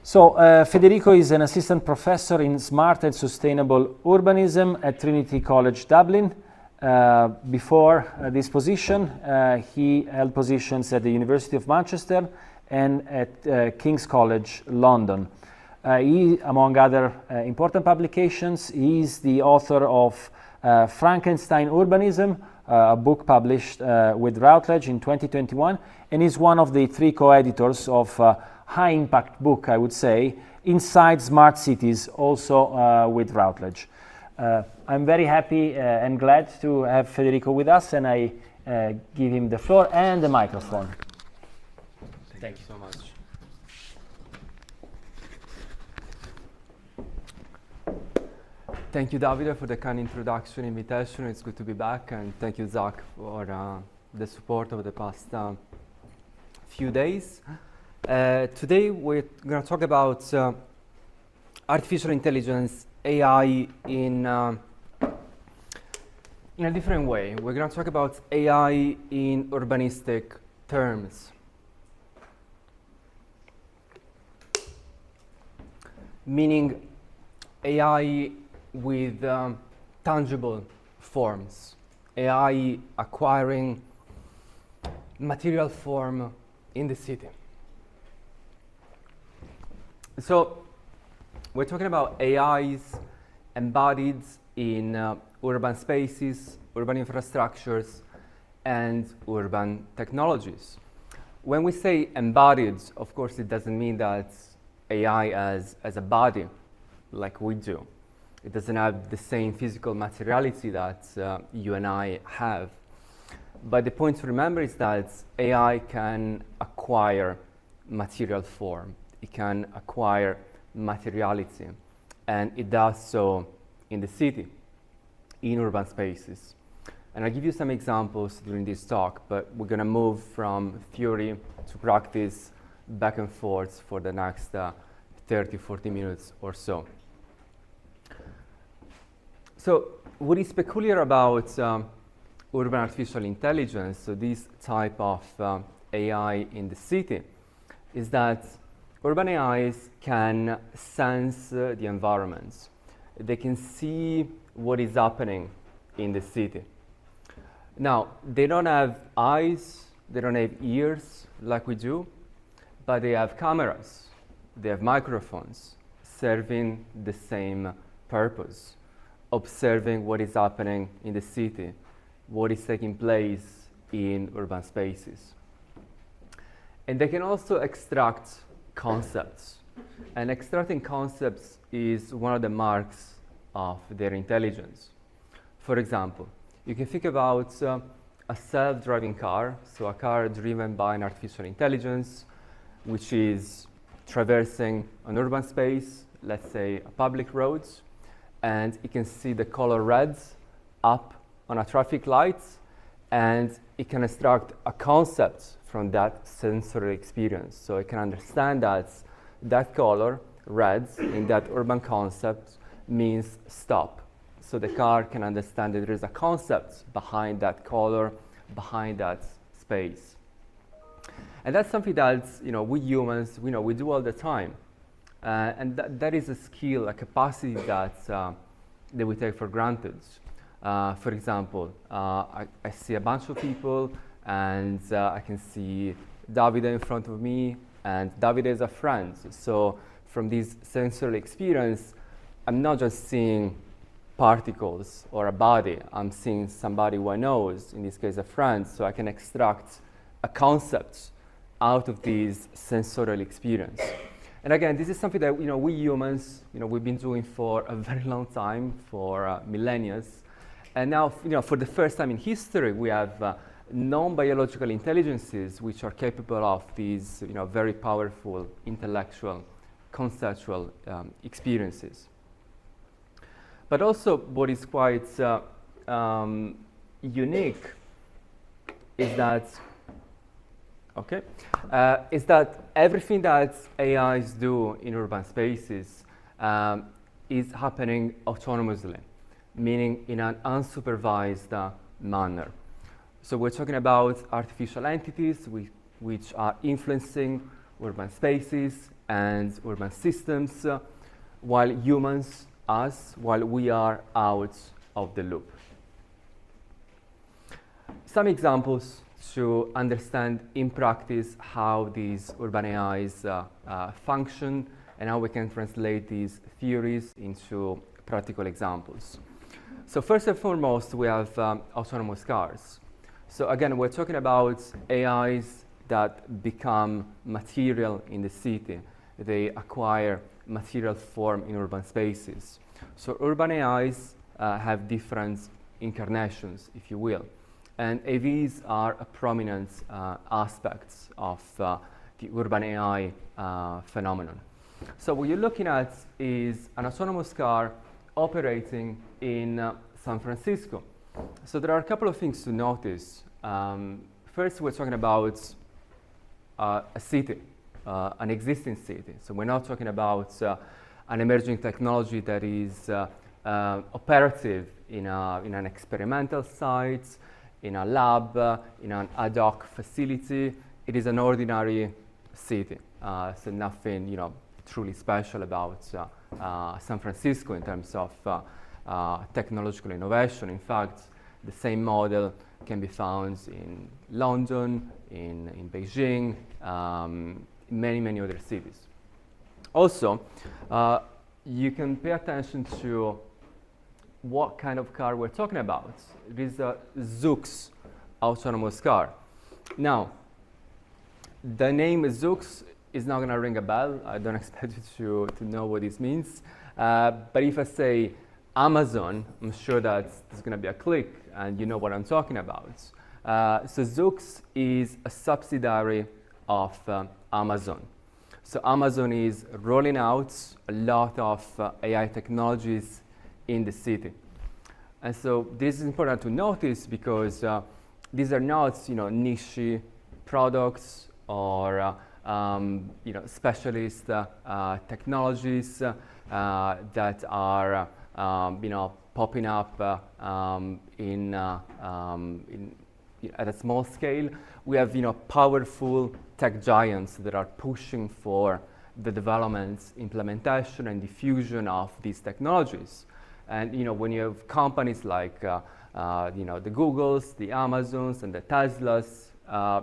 Federico is an assistant professor in smart and sustainable urbanism at Trinity College Dublin. Before this position, he held positions at the University of Manchester and at King's College London. He, among other important publications, is the author of Frankenstein Urbanism, a book published with Routledge in 2021, and is one of the 3 co-editors of high-impact book, I would say, Inside Smart Cities, also with Routledge. I'm very happy and glad to have Federico with us, and I give him the floor and the microphone. Thank you so much. Thank you, Davide, for the kind introduction, invitation. It's good to be back, and thank you, Zach, for the support over the past few days. Today, we're going to talk about artificial intelligence, AI, in a different way. We're going to talk about AI in urbanistic terms. Meaning AI with tangible forms, AI acquiring material form in the city. So we're talking about AIs embodied in urban spaces, urban infrastructures, and urban technologies. When we say embodied, of course, it doesn't mean that AI as a body like we do. It doesn't have the same physical materiality that you and I have. But the point to remember is that AI can acquire material form. It can acquire materiality. And it does so in the city, in urban spaces. And I'll give you some examples during this talk, but we're going to move from theory to practice back and forth for the next 30, 40 minutes or so. So what is peculiar about urban artificial intelligence, so this type of AI in the city, is that urban AIs can sense the environments. They can see what is happening in the city. Now, they don't have eyes, they don't have ears like we do, but they have cameras, they have microphones serving the same purpose. Observing what is happening in the city, what is taking place in urban spaces. And they can also extract concepts. And extracting concepts is one of the marks of their intelligence. For example, you can think about a self-driving car, so a car driven by an artificial intelligence, which is traversing an urban space, let's say a public roads, and it can see the color red up on a traffic light, and it can extract a concept from that sensory experience. So it can understand that that color, red, in that urban concept means stop. So the car can understand that there is a concept behind that color, behind that space. And that's something that we humans, we do all the time. And that is a skill, a capacity that we take for granted. For example, I see a bunch of people, and I can see Davide in front of me, and Davide is a friend. So from this sensory experience, I'm not just seeing particles or a body, I'm seeing somebody who I know, in this case a friend, so I can extract a concept out of this sensorial experience. And again, this is something that we humans, we've been doing for a very long time, for millennia. And now, for the first time in history, we have non-biological intelligences which are capable of these, very powerful intellectual, conceptual experiences. But also, what is quite unique is that is that everything that AIs do in urban spaces is happening autonomously, meaning in an unsupervised manner. So we're talking about artificial entities which are influencing urban spaces and urban systems, while humans, us, while we are out of the loop. Some examples to understand in practice how these urban AIs function and how we can translate these theories into practical examples. So first and foremost, we have autonomous cars. So again, we're talking about AIs that become material in the city. They acquire material form in urban spaces. So urban AIs have different incarnations, if you will. And AVs are a prominent aspects of the urban AI phenomenon. So what you're looking at is an autonomous car operating in San Francisco. So there are a couple of things to notice. First, we're talking about a city, an existing city. So we're not talking about an emerging technology that is operative in an experimental site, in a lab, in an ad hoc facility. It is an ordinary city. So nothing, truly special about San Francisco in terms of technological innovation. In fact, the same model can be found in London, in Beijing, many, many other cities. Also, you can pay attention to what kind of car we're talking about. It is a Zoox autonomous car. Now, the name Zoox is not going to ring a bell. I don't expect you to know what this means. But if I say Amazon, I'm sure that there's going to be a click and you know what I'm talking about. So Zoox is a subsidiary of Amazon. So Amazon is rolling out a lot of AI technologies in the city. And so this is important to notice because these are not, niche products or specialist technologies that are popping up at a small scale. We have powerful tech giants that are pushing for the development, implementation, and diffusion of these technologies. And when you have companies like the Googles, the Amazons, and the Teslas,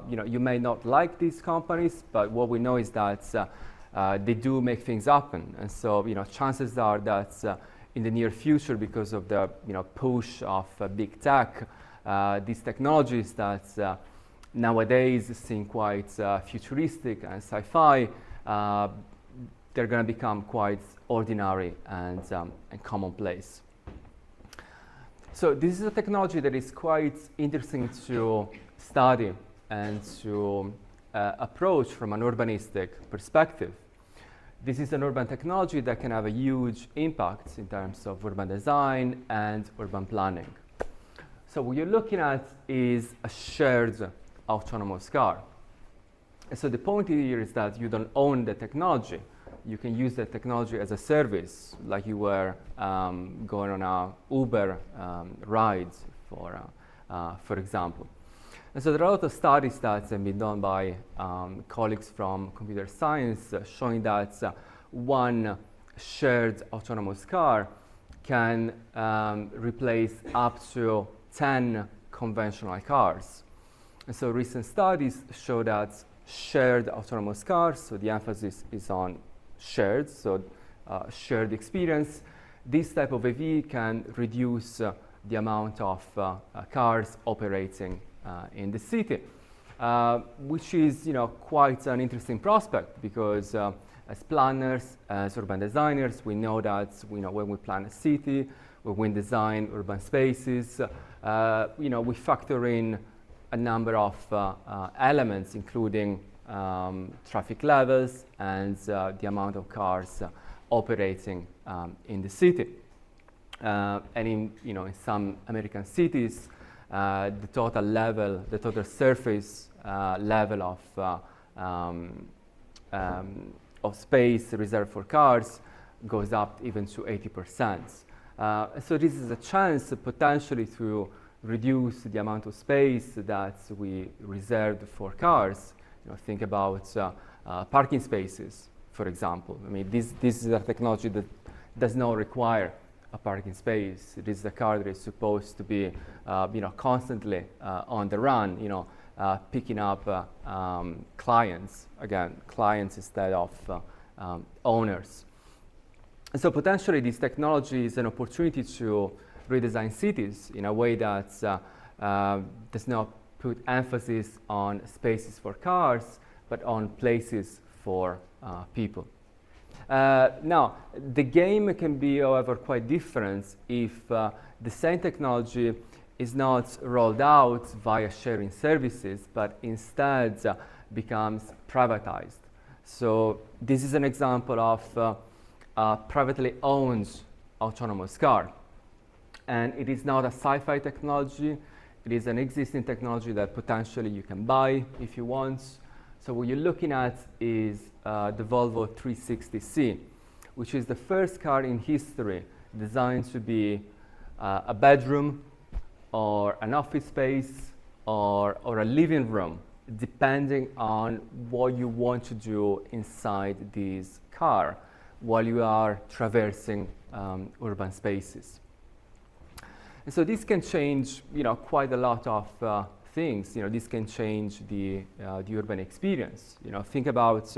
you may not like these companies, but what we know is that they do make things happen. And so chances are that in the near future, because of the push of big tech, these technologies that nowadays seem quite futuristic and sci-fi, they're going to become quite ordinary and commonplace. So this is a technology that is quite interesting to study and to approach from an urbanistic perspective. This is an urban technology that can have a huge impact in terms of urban design and urban planning. So what you're looking at is a shared autonomous car. And so the point here is that you don't own the technology. You can use the technology as a service, like you were going on a Uber ride, for example. And so there are a lot of studies that have been done by colleagues from computer science showing that one shared autonomous car can replace up to 10 conventional cars. And so recent studies show that shared autonomous cars, so the emphasis is on shared, so shared experience, this type of AV can reduce the amount of cars operating in the city, which is quite an interesting prospect because as planners, as urban designers, we know that when we plan a city, when we design urban spaces, we factor in a number of elements, including traffic levels and the amount of cars operating in the city. And in some American cities, the total surface level of space reserved for cars goes up even to 80%. So this is a chance potentially to reduce the amount of space that we reserved for cars. Think about parking spaces, for example. I mean, this is a technology that does not require a parking space. It is a car that is supposed to be, constantly on the run, picking up clients, again, clients instead of owners. And so potentially this technology is an opportunity to redesign cities in a way that does not put emphasis on spaces for cars, but on places for people. Now, the game can be, however, quite different if the same technology is not rolled out via sharing services, but instead becomes privatized. So this is an example of a privately owned autonomous car. And it is not a sci-fi technology. It is an existing technology that potentially you can buy if you want. So what you're looking at is the Volvo 360C, which is the first car in history designed to be a bedroom or an office space or a living room, depending on what you want to do inside this car while you are traversing urban spaces. And so this can change, quite a lot of things. This can change the urban experience. Think about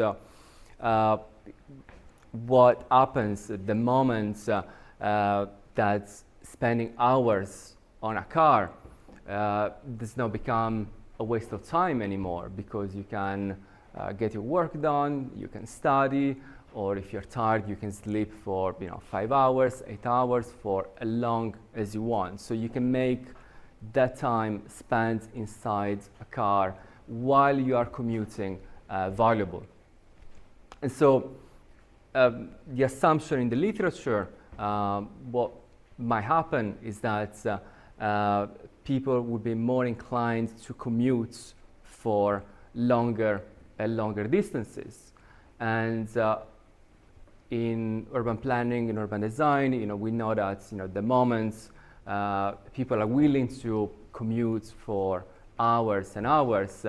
what happens at the moment that spending hours on a car does not become a waste of time anymore, because you can get your work done, you can study, or if you're tired, you can sleep for 5 hours, 8 hours, for as long as you want. So you can make that time spent inside a car while you are commuting valuable. And so the assumption in the literature, what might happen is that people would be more inclined to commute for longer and longer distances. And in urban planning and urban design, we know that the moment people are willing to commute for hours and hours,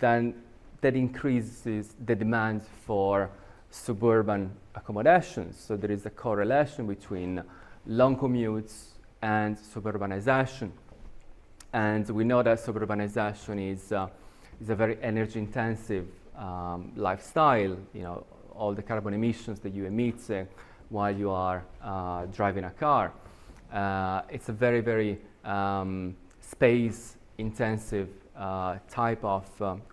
then that increases the demand for suburban accommodations. So there is a correlation between long commutes and suburbanization. And we know that suburbanization is a very energy-intensive lifestyle. All the carbon emissions that you emit while you are driving a car. It's a very, very space-intensive type of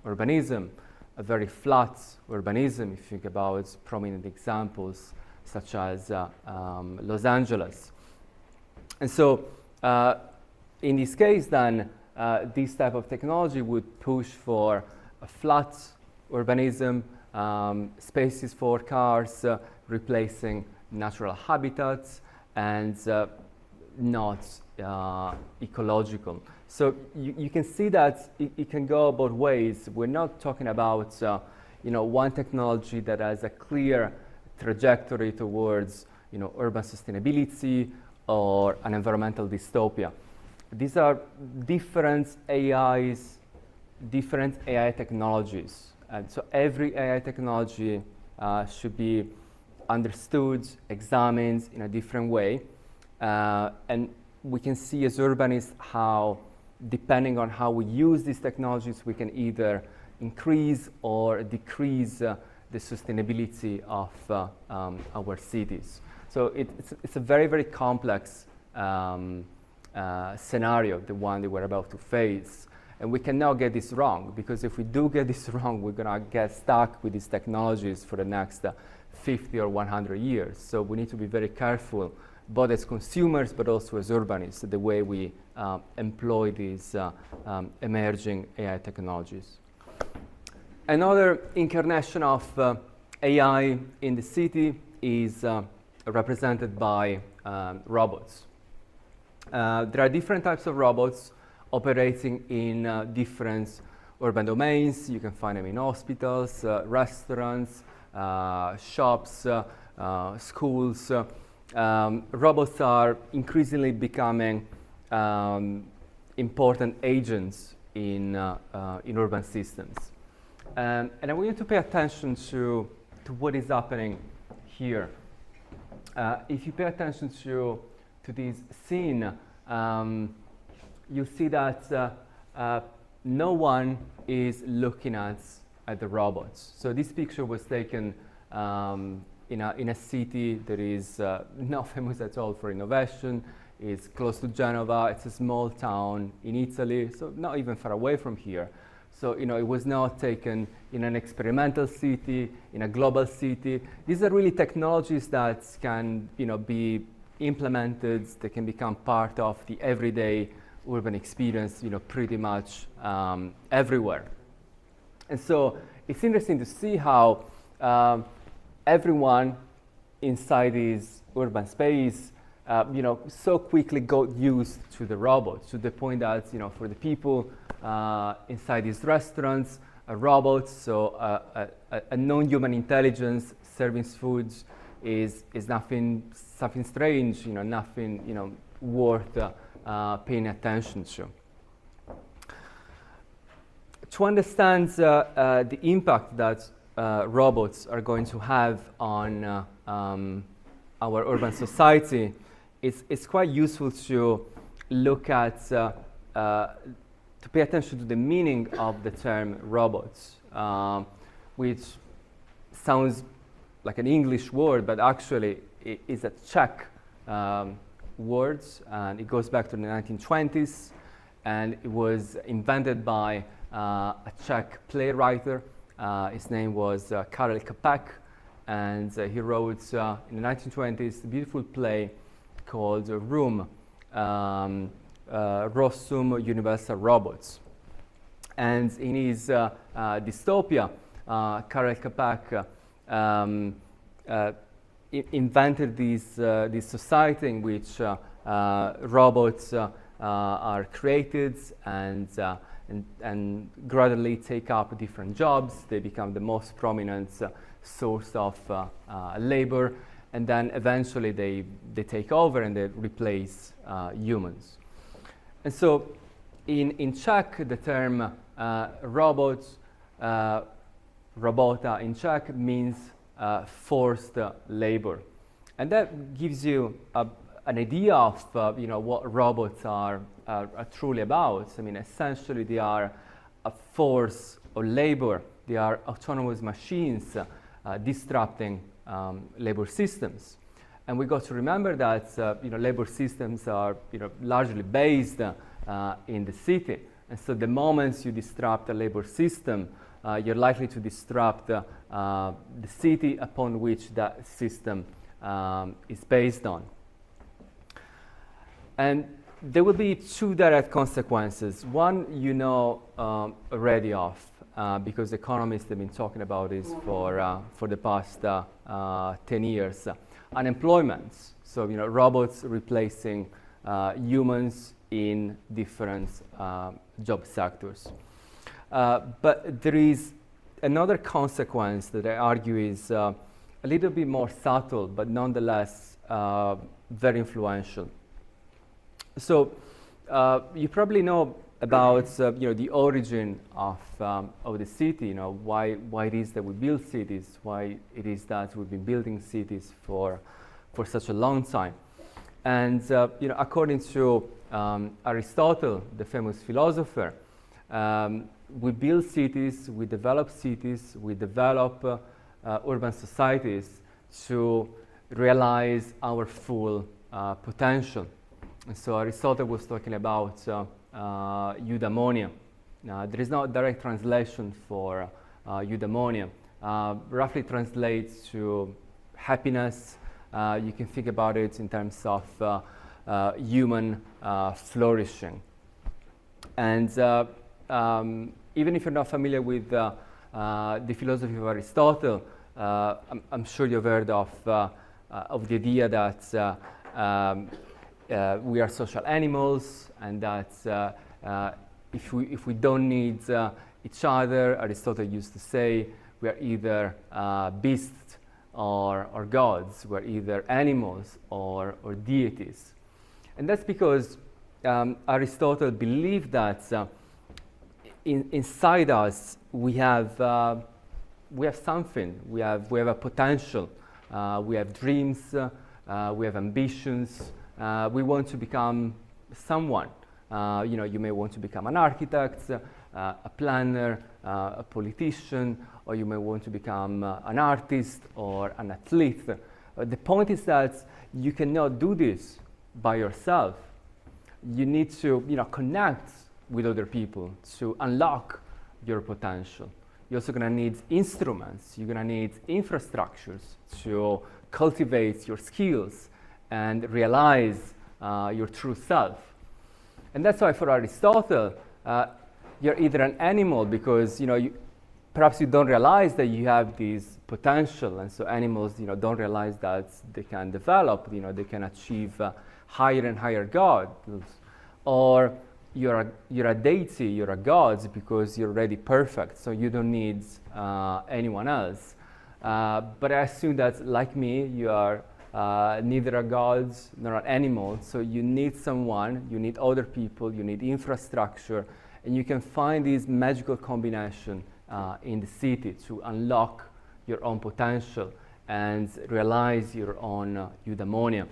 urbanism, a very flat urbanism, if you think about prominent examples such as Los Angeles. And so in this case, then, this type of technology would push for a flat urbanism, spaces for cars, replacing natural habitats, and not ecological. So you can see that it can go both ways. We're not talking about one technology that has a clear trajectory towards urban sustainability or an environmental dystopia. These are different AI technologies. And so every AI technology should be understood, examined in a different way. And we can see as urbanists how, depending on how we use these technologies, we can either increase or decrease the sustainability of our cities. So it's a very, very complex scenario, the one that we're about to face. And we cannot get this wrong, because if we do get this wrong, we're going to get stuck with these technologies for the next 50 or 100 years. So we need to be very careful, both as consumers but also as urbanists, the way we employ these emerging AI technologies. Another incarnation of AI in the city is represented by robots. There are different types of robots operating in different urban domains. You can find them in hospitals, restaurants, shops, schools. Robots are increasingly becoming important agents in urban systems. And I want you to pay attention to to what is happening here. If you pay attention to this scene, you see that no one is looking at the robots. So this picture was taken in a city that is not famous at all for innovation. It's close to Genova. It's a small town in Italy, so not even far away from here. So it was not taken in an experimental city, in a global city. These are really technologies that can be implemented. They can become part of the everyday urban experience, pretty much everywhere. And so it's interesting to see how everyone inside this urban space, so quickly got used to the robots, to the point that, for the people inside these restaurants, robots, so a non-human intelligence serving foods is nothing strange, nothing, worth paying attention to. To understand the impact that robots are going to have on our urban society, it's quite useful to look at, to pay attention to the meaning of the term robots, which sounds like an English word, but actually it is a Czech word, and it goes back to the 1920s, and it was invented by a Czech playwright. His name was Karel Čapek, and he wrote in the 1920s a beautiful play called Room, Rossum Universal Robots. And in his dystopia, Karel Čapek invented this society in which robots are created and gradually take up different jobs. They become the most prominent source of labor, and then eventually they take over and they replace humans. And so in Czech, the term robots, robota in Czech means forced labor. And that gives you an idea of what robots are truly about. I mean, essentially they are a force of labor. They are autonomous machines disrupting labor systems. And we got to remember that labor systems are largely based in the city. And so the moment you disrupt a labor system, you're likely to disrupt the city upon which that system is based on. And there will be two direct consequences. One, already of, because economists have been talking about this for the past 10 years. Unemployment. So, robots replacing humans in different job sectors. But there is another consequence that I argue is a little bit more subtle, but nonetheless very influential. So you probably know about the origin of the city. Why it is that we build cities, why it is that we've been building cities for such a long time. And according to Aristotle, the famous philosopher, we build cities, we develop urban societies to realize our full potential. And so Aristotle was talking about eudaimonia. There is no direct translation for eudaimonia. Roughly translates to happiness. You can think about it in terms of human flourishing. And even if you're not familiar with the philosophy of Aristotle, I'm sure you've heard of the idea that we are social animals, and that if we don't need each other, Aristotle used to say, we are either beasts or gods. We're either animals or deities. And that's because Aristotle believed that inside us we have we have something. We have a potential. We have dreams. We have ambitions. We want to become someone. You may want to become an architect, a planner, a politician, or you may want to become an artist or an athlete. The point is that you cannot do this by yourself. You need to connect with other people to unlock your potential. You're also going to need instruments. You're going to need infrastructures to cultivate your skills and realize your true self. And that's why for Aristotle, you're either an animal because perhaps you don't realize that you have this potential, and so animals don't realize that they can develop, they can achieve higher and higher goals, or you're a deity, you're a god because you're already perfect, so you don't need anyone else. But I assume that, like me, you are neither a god nor an animal, so you need someone, you need other people, you need infrastructure, and you can find this magical combination in the city to unlock your own potential and realize your own eudaimonia.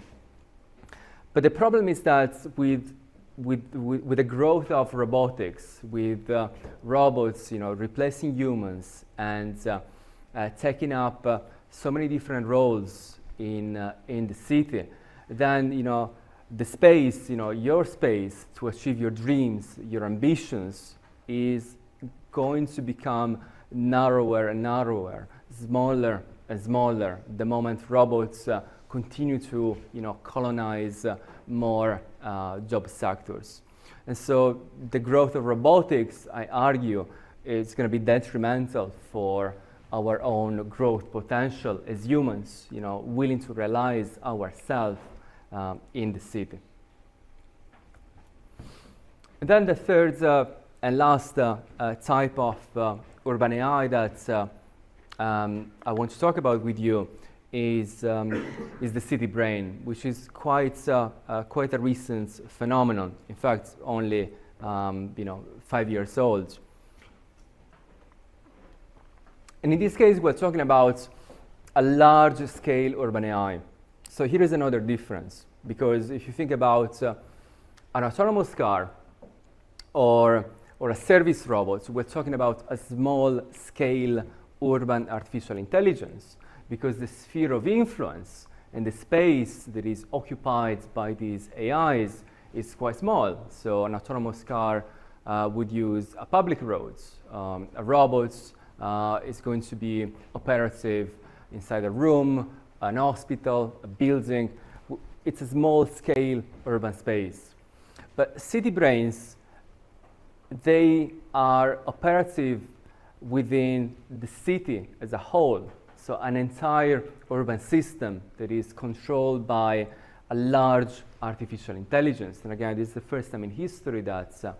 But the problem is that with the growth of robotics, with robots, replacing humans and taking up so many different roles in the city, then the space, your space to achieve your dreams, your ambitions, is going to become narrower and narrower, smaller and smaller, the moment robots continue to colonize more job sectors. And so the growth of robotics, I argue, is going to be detrimental for our own growth potential as humans, willing to realize ourselves in the city. And then the third and last type of urban AI that I want to talk about with you is the city brain, which is quite a recent phenomenon. In fact, only 5 years old. And in this case, we're talking about a large-scale urban AI. So here is another difference, because if you think about an autonomous car or a service robot, we're talking about a small-scale urban artificial intelligence, because the sphere of influence and the space that is occupied by these AIs is quite small. So an autonomous car would use a public roads. A robot is going to be operative inside a room, an hospital, a building. It's a small-scale urban space. But city brains, they are operative within the city as a whole. So an entire urban system that is controlled by a large artificial intelligence. And again, this is the first time in history that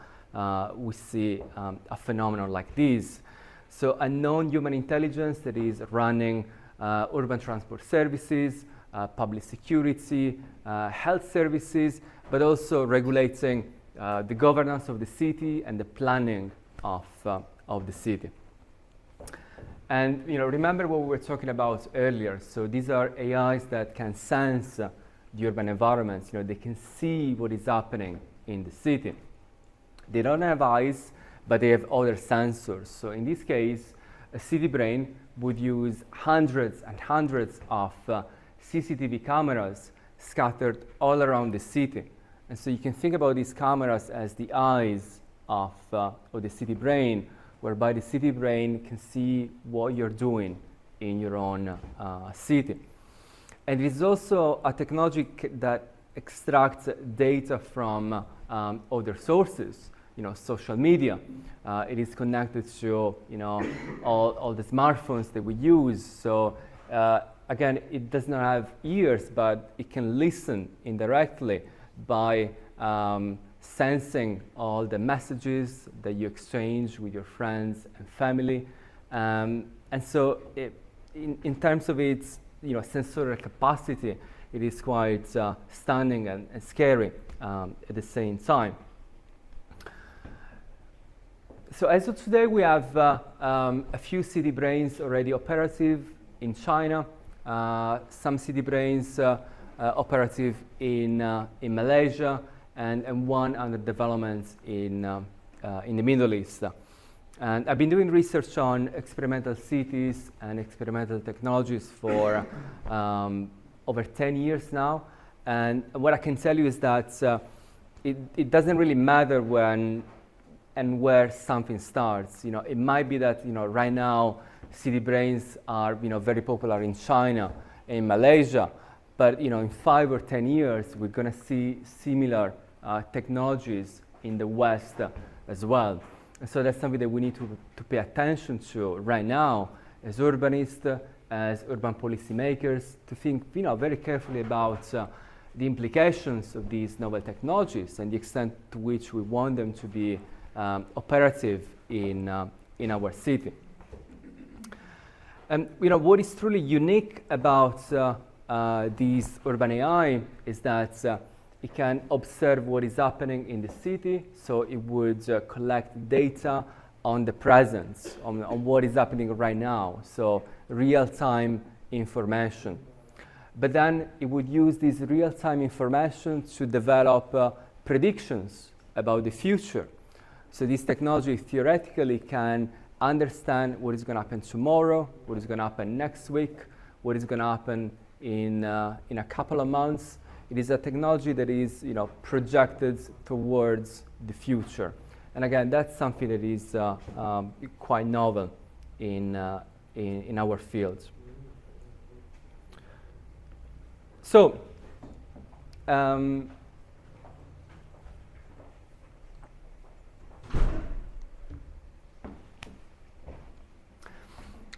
we see a phenomenon like this. So a non-human intelligence that is running urban transport services, public security, health services, but also regulating the governance of the city and the planning of the city. And remember what we were talking about earlier. So these are AIs that can sense the urban environments. They can see what is happening in the city. They don't have eyes, but they have other sensors. So in this case, a city brain would use hundreds and hundreds of CCTV cameras scattered all around the city. And so you can think about these cameras as the eyes of the city brain, whereby the city brain can see what you're doing in your own city. And it is also a technology that extracts data from other sources, social media. It is connected to all the smartphones that we use. So again, it does not have ears, but it can listen indirectly by sensing all the messages that you exchange with your friends and family. And so in terms of its sensorial capacity, it is quite stunning and scary at the same time. So as of today, we have a few city brains already operative in China, some city brains operative in Malaysia, and one under development in the Middle East. And I've been doing research on experimental cities and experimental technologies for over 10 years now. And what I can tell you is that it doesn't really matter when and where something starts. You know, it might be that, you know, right now city brains are, you know, very popular in China, in Malaysia, but, you know, in 5 or 10 years we're going to see similar technologies in the West as well. And so that's something that we need to pay attention to right now as urbanists, as urban policymakers, to think, you know, very carefully about the implications of these novel technologies and the extent to which we want them to be operative in our city. And you know, what is truly unique about these urban AI is that it can observe what is happening in the city, so it would collect data on the present, on what is happening right now, so real-time information. But then it would use this real-time information to develop predictions about the future. So this technology theoretically can understand what is going to happen tomorrow, what is going to happen next week, what is going to happen in a couple of months. It is a technology that is, you know, projected towards the future. And again, that's something that is quite novel in our field. So,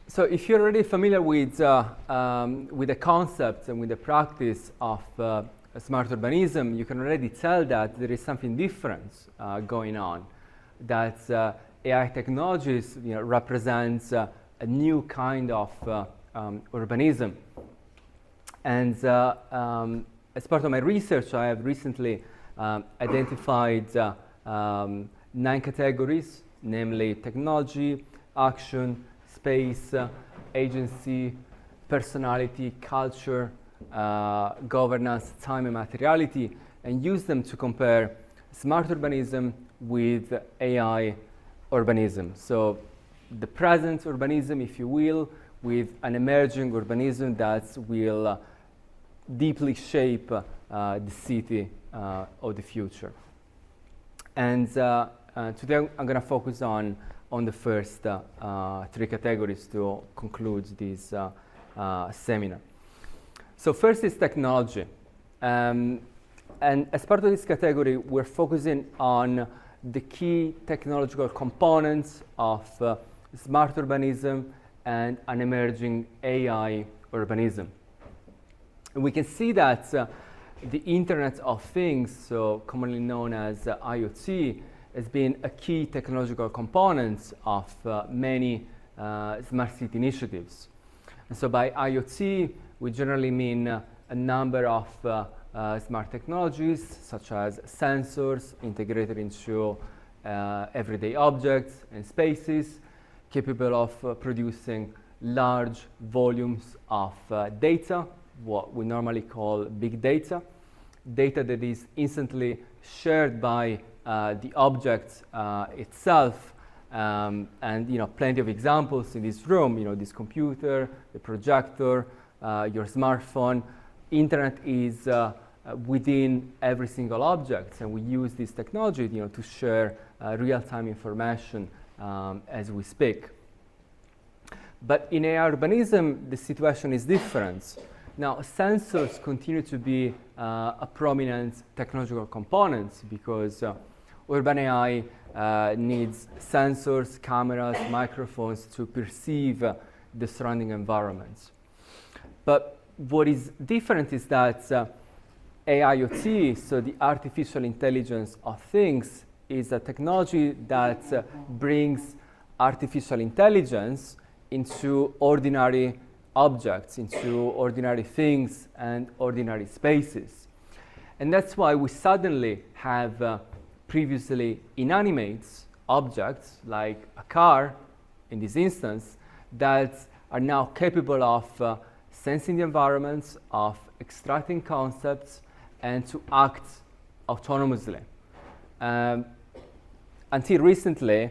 so if you're already familiar with the concept and with the practice of smart urbanism, you can already tell that there is something different going on. That AI technologies, you know, represents a new kind of urbanism. And as part of my research, I have recently identified 9 categories, namely technology, action, space, agency, personality, culture, governance, time, and materiality, and use them to compare smart urbanism with AI urbanism. So the present urbanism, if you will, with an emerging urbanism that will deeply shape the city of the future. And today I'm going to focus on the first 3 categories to conclude this seminar. So first is technology. And as part of this category, we're focusing on the key technological components of smart urbanism and an emerging AI urbanism. And we can see that the Internet of Things, so commonly known as IoT, has been a key technological component of many smart city initiatives. And so by IoT, we generally mean a number of smart technologies, such as sensors integrated into everyday objects and spaces, capable of producing large volumes of data, what we normally call big data, data that is instantly shared by the object itself, and you know, plenty of examples in this room. You know, this computer, the projector, your smartphone. Internet is within every single object, and we use this technology, you know, to share real-time information as we speak. But in AI urbanism, the situation is different. Now, sensors continue to be a prominent technological component because urban AI needs sensors, cameras, microphones to perceive the surrounding environments. But what is different is that AIoT, so the artificial intelligence of things, is a technology that brings artificial intelligence into ordinary objects, into ordinary things and ordinary spaces. And that's why we suddenly have previously inanimate objects, like a car in this instance, that are now capable of sensing the environment, of extracting concepts, and to act autonomously. Until recently,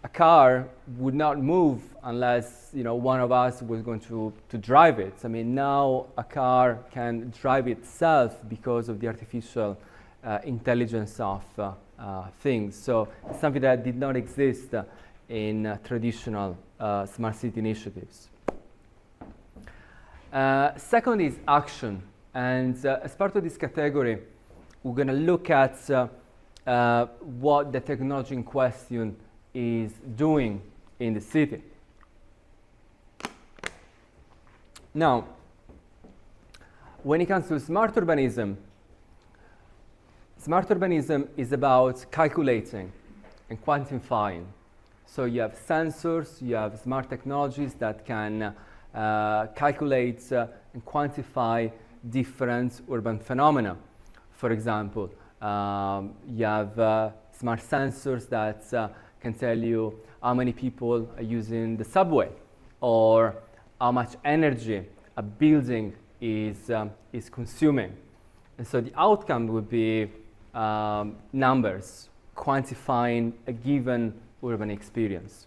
a car would not move unless one of us was going to drive it. I mean, now a car can drive itself because of the artificial intelligence of things. So it's something that did not exist in traditional smart city initiatives. Second is action. And as part of this category, we're going to look at what the technology in question is doing in the city. Now, when it comes to smart urbanism is about calculating and quantifying. So you have sensors, you have smart technologies that can calculate and quantify different urban phenomena. For example, you have smart sensors that can tell you how many people are using the subway, or how much energy a building is consuming. And so the outcome would be numbers, quantifying a given urban experience.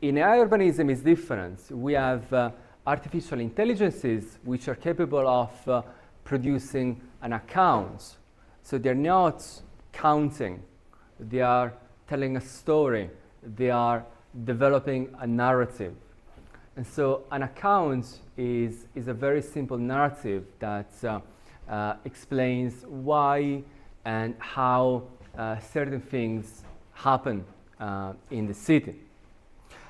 In AI urbanism is different. We have artificial intelligences which are capable of producing an account. So they're not counting, they are telling a story, they are developing a narrative. And so an account is a very simple narrative that explains why and how certain things happen in the city.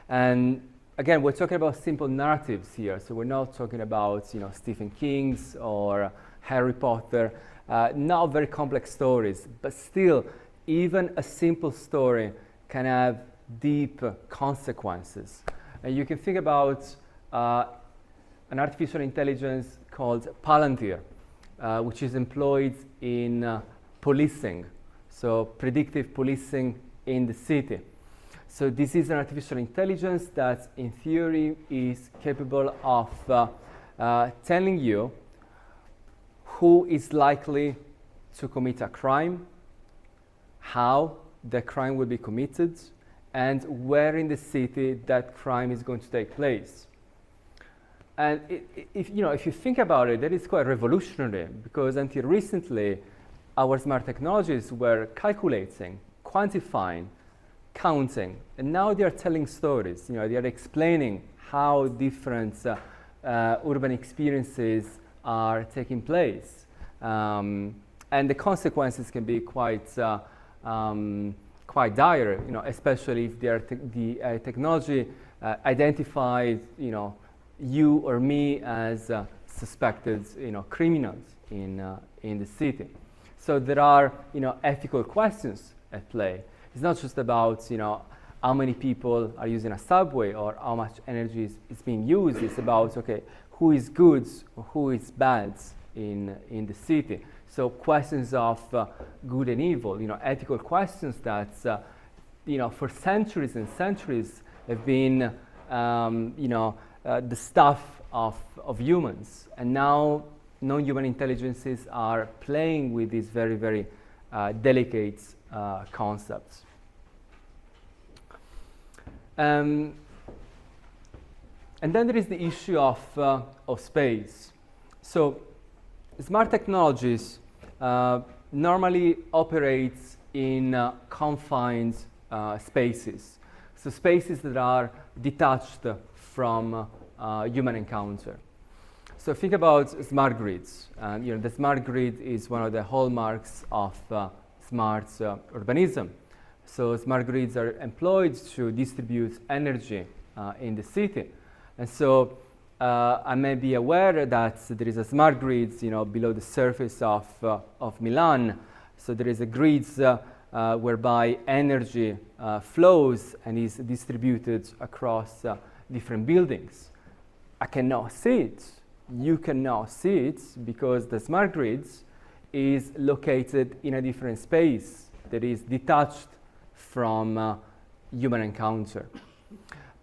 And again, we're talking about simple narratives here, so we're not talking about Stephen King's or Harry Potter, not very complex stories, but still, even a simple story can have deep consequences. And you can think about an artificial intelligence called Palantir, which is employed in policing, so predictive policing in the city. So this is an artificial intelligence that, in theory, is capable of telling you who is likely to commit a crime, how the crime will be committed, and where in the city that crime is going to take place. And if you think about it, that is quite revolutionary, because until recently, our smart technologies were calculating, quantifying, counting, and now they are telling stories. They are explaining how different urban experiences are taking place, and the consequences can be quite dire. Especially if the technology identifies you or me as suspected criminals in the city. So there are ethical questions at play. It's not just about how many people are using a subway or how much energy is being used. It's about who is good or who is bad in the city. So questions of good and evil, ethical questions that for centuries and centuries have been the stuff of humans, and now non-human intelligences are playing with these very, very delicate concepts. And then there is the issue of space. So smart technologies normally operate in confined spaces. So spaces that are detached from human encounter. So think about smart grids. The smart grid is one of the hallmarks of smart urbanism. So smart grids are employed to distribute energy in the city. And so I may be aware that there is a smart grid below the surface of Milan. So there is a grid whereby energy flows and is distributed across different buildings. I cannot see it. You cannot see it because the smart grid is located in a different space that is detached from human encounter.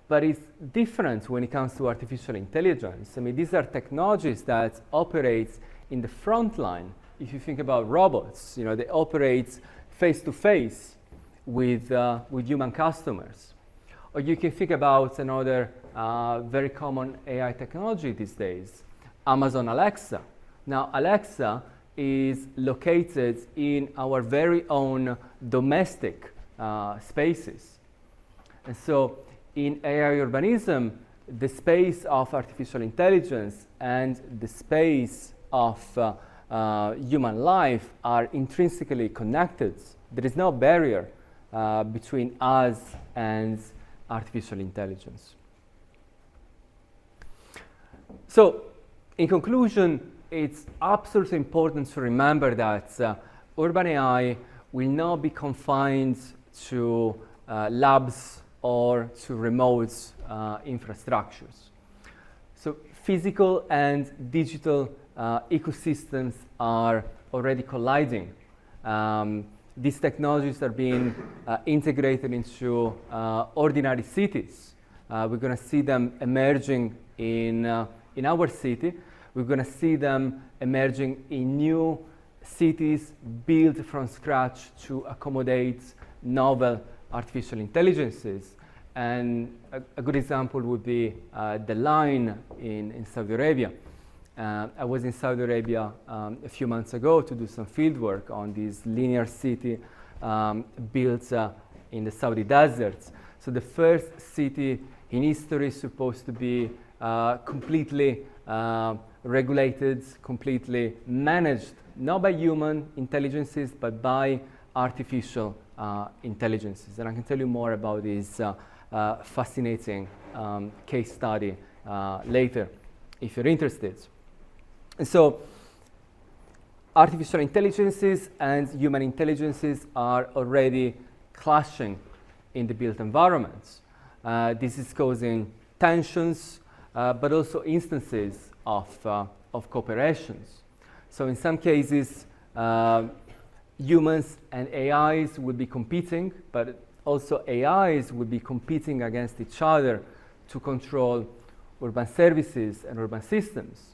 But it's different when it comes to artificial intelligence. I mean, these are technologies that operate in the front line. If you think about robots, you know, they operate face-to-face with human customers. Or you can think about another very common AI technology these days, Amazon Alexa. Now, Alexa is located in our very own domestic spaces. And so in AI urbanism, the space of artificial intelligence and the space of human life are intrinsically connected. There is no barrier between us and artificial intelligence. So, in conclusion, it's absolutely important to remember that urban AI will not be confined to labs or to remote infrastructures. So physical and digital ecosystems are already colliding. These technologies are being integrated into ordinary cities. We're going to see them emerging in our city. We're going to see them emerging in new cities built from scratch to accommodate novel artificial intelligences. And a good example would be the line in Saudi Arabia. I was in Saudi Arabia a few months ago to do some field work on this linear city built in the Saudi deserts. So the first city in history is supposed to be completely regulated, completely managed, not by human intelligences, but by artificial intelligences. And I can tell you more about this fascinating case study later, if you're interested. And so, artificial intelligences and human intelligences are already clashing in the built environments. This is causing tensions, but also instances of cooperations. So in some cases, humans and AIs would be competing, but also AIs would be competing against each other to control urban services and urban systems.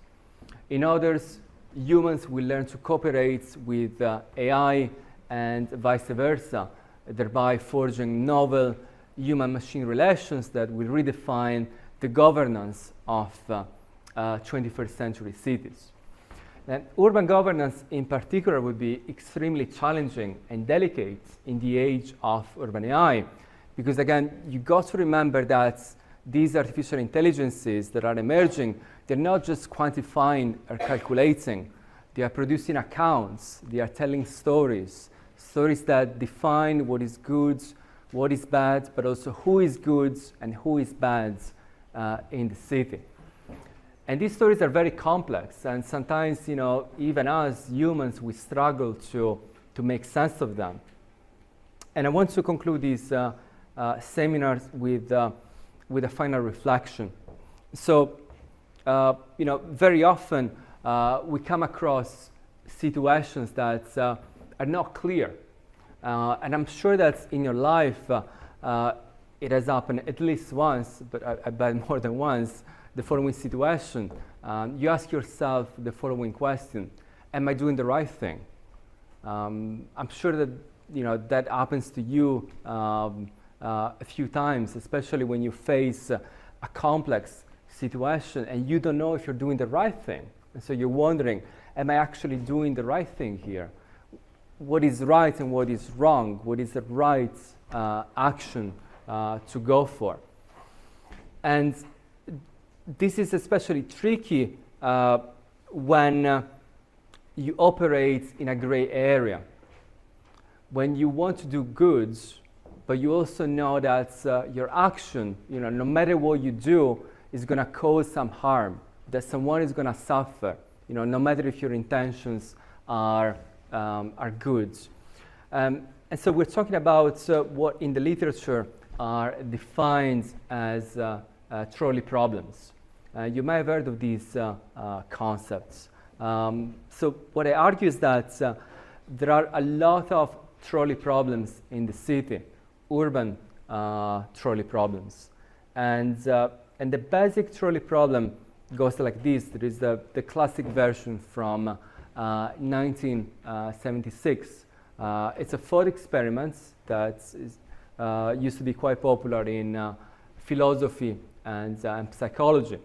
In others, humans will learn to cooperate with AI and vice versa, thereby forging novel human-machine relations that will redefine the governance of 21st century cities. And urban governance in particular would be extremely challenging and delicate in the age of urban AI, because again, you got to remember that these artificial intelligences that are emerging, they're not just quantifying or calculating, they are producing accounts, they are telling stories that define what is good, what is bad, but also who is good and who is bad in the city. And these stories are very complex, and sometimes, you know, even us humans, we struggle to make sense of them. And I want to conclude these seminars with a final reflection. So, you know, very often we come across situations that are not clear. And I'm sure that in your life it has happened at least once, but I bet more than once, the following situation. You ask yourself the following question: am I doing the right thing? I'm sure that, you know, that happens to you a few times, especially when you face a complex situation and you don't know if you're doing the right thing. And so you're wondering, am I actually doing the right thing here? What is right and what is wrong? What is the right action to go for? And this is especially tricky when you operate in a gray area. When you want to do good, but you also know that your action, you know, no matter what you do, is going to cause some harm, that someone is going to suffer, you know, no matter if your intentions are good. And so we're talking about what in the literature are defined as trolley problems. You may have heard of these concepts. So what I argue is that there are a lot of trolley problems in the city, urban trolley problems. And the basic trolley problem goes like this. There is the classic version from 1976. It's a thought experiment that is, used to be quite popular in philosophy and psychology.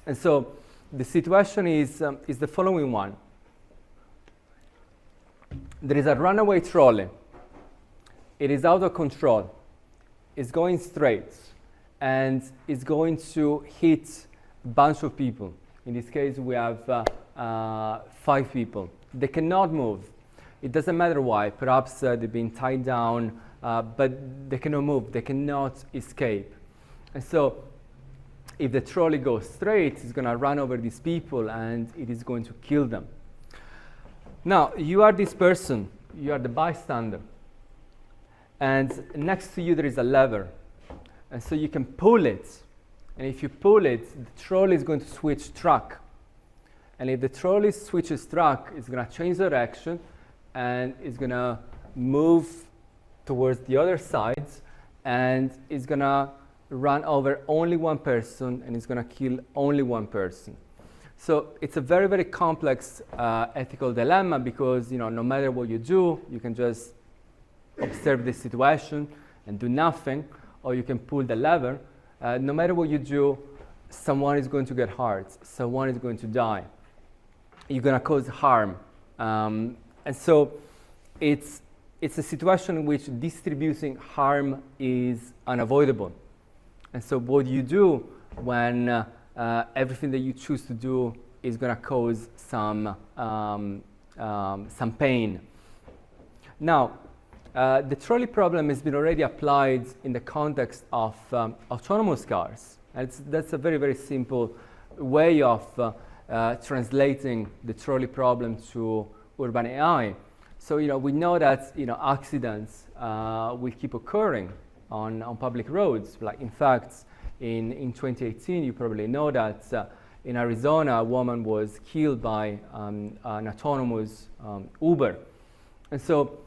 And so the situation is the following one. There is a runaway trolley. It is out of control. It's going straight, and it's going to hit a bunch of people. In this case, we have 5 people. They cannot move. It doesn't matter why. Perhaps they've been tied down, but they cannot move. They cannot escape. And so if the trolley goes straight, it's going to run over these people, and it is going to kill them. Now, you are this person. You are the bystander. And next to you, there is a lever. And so you can pull it. And if you pull it, the trolley is going to switch track. And if the trolley switches track, it's going to change direction, and it's going to move towards the other side, and it's going to run over only one person, and it's going to kill only one person. So it's a very, very complex ethical dilemma, because no matter what you do, you can just observe the situation and do nothing, or you can pull the lever. No matter what you do, someone is going to get hurt, someone is going to die. You're going to cause harm. And so it's a situation in which distributing harm is unavoidable. And so what you do when everything that you choose to do is going to cause some pain. Now, the trolley problem has been already applied in the context of autonomous cars. That's a very, very simple way of translating the trolley problem to urban AI. So we know that accidents will keep occurring on public roads. Like, in fact, in 2018, you probably know that in Arizona, a woman was killed by an autonomous Uber. And so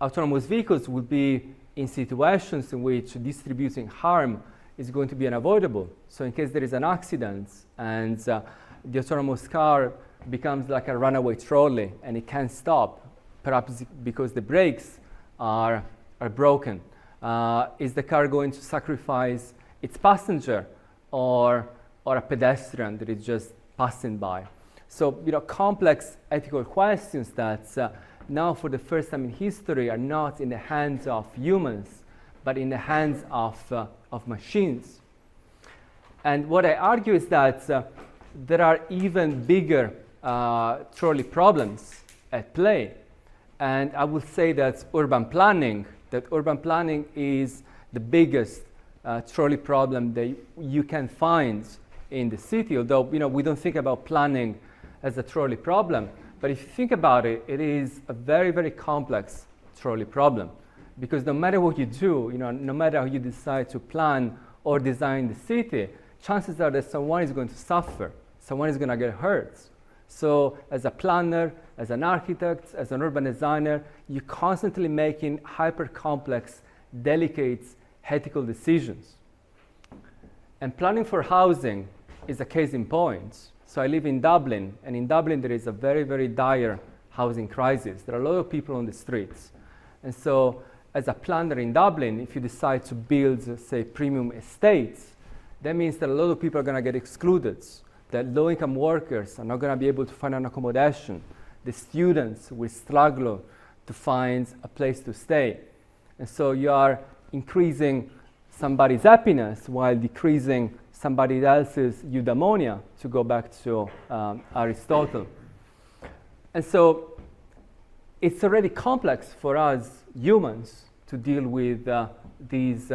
autonomous vehicles will be in situations in which distributing harm is going to be unavoidable. So in case there is an accident and the autonomous car becomes like a runaway trolley and it can't stop, perhaps because the brakes are broken, is the car going to sacrifice its passenger or a pedestrian that is just passing by? So complex ethical questions that now for the first time in history are not in the hands of humans, but in the hands of machines. And what I argue is that there are even bigger trolley problems at play. And I would say that urban planning is the biggest trolley problem that you can find in the city, although we don't think about planning as a trolley problem. But if you think about it, it is a very, very complex trolley problem, because no matter what you do, no matter how you decide to plan or design the city, chances are that someone is going to suffer, someone is going to get hurt. So as a planner, as an architect, as an urban designer, you're constantly making hyper-complex, delicate, ethical decisions. And planning for housing is a case in point. So I live in Dublin, and in Dublin there is a very, very dire housing crisis. There are a lot of people on the streets. And so as a planner in Dublin, if you decide to build, say, premium estates, that means that a lot of people are going to get excluded, that low-income workers are not going to be able to find an accommodation. The students will struggle to find a place to stay. And so you are increasing somebody's happiness while decreasing somebody else's eudaimonia, to go back to Aristotle. And so it's already complex for us humans to deal with these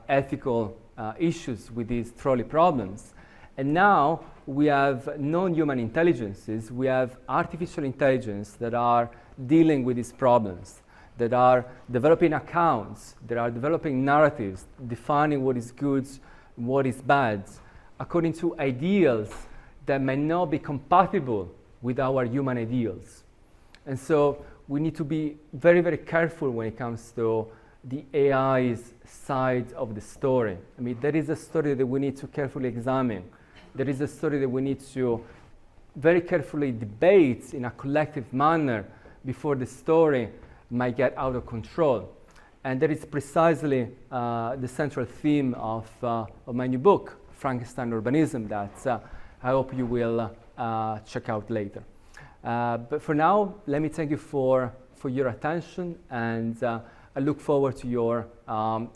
ethical issues, with these trolley problems. And now we have non-human intelligences, we have artificial intelligence that are dealing with these problems, that are developing accounts, that are developing narratives, defining what is good, what is bad, according to ideals that may not be compatible with our human ideals. And so we need to be very, very careful when it comes to the AI's side of the story. I mean, there is a story that we need to carefully examine. There is a story that we need to very carefully debate in a collective manner before the story might get out of control. And that is precisely the central theme of my new book, Frankenstein Urbanism, that I hope you will check out later. But for now, let me thank you for your attention, and I look forward to your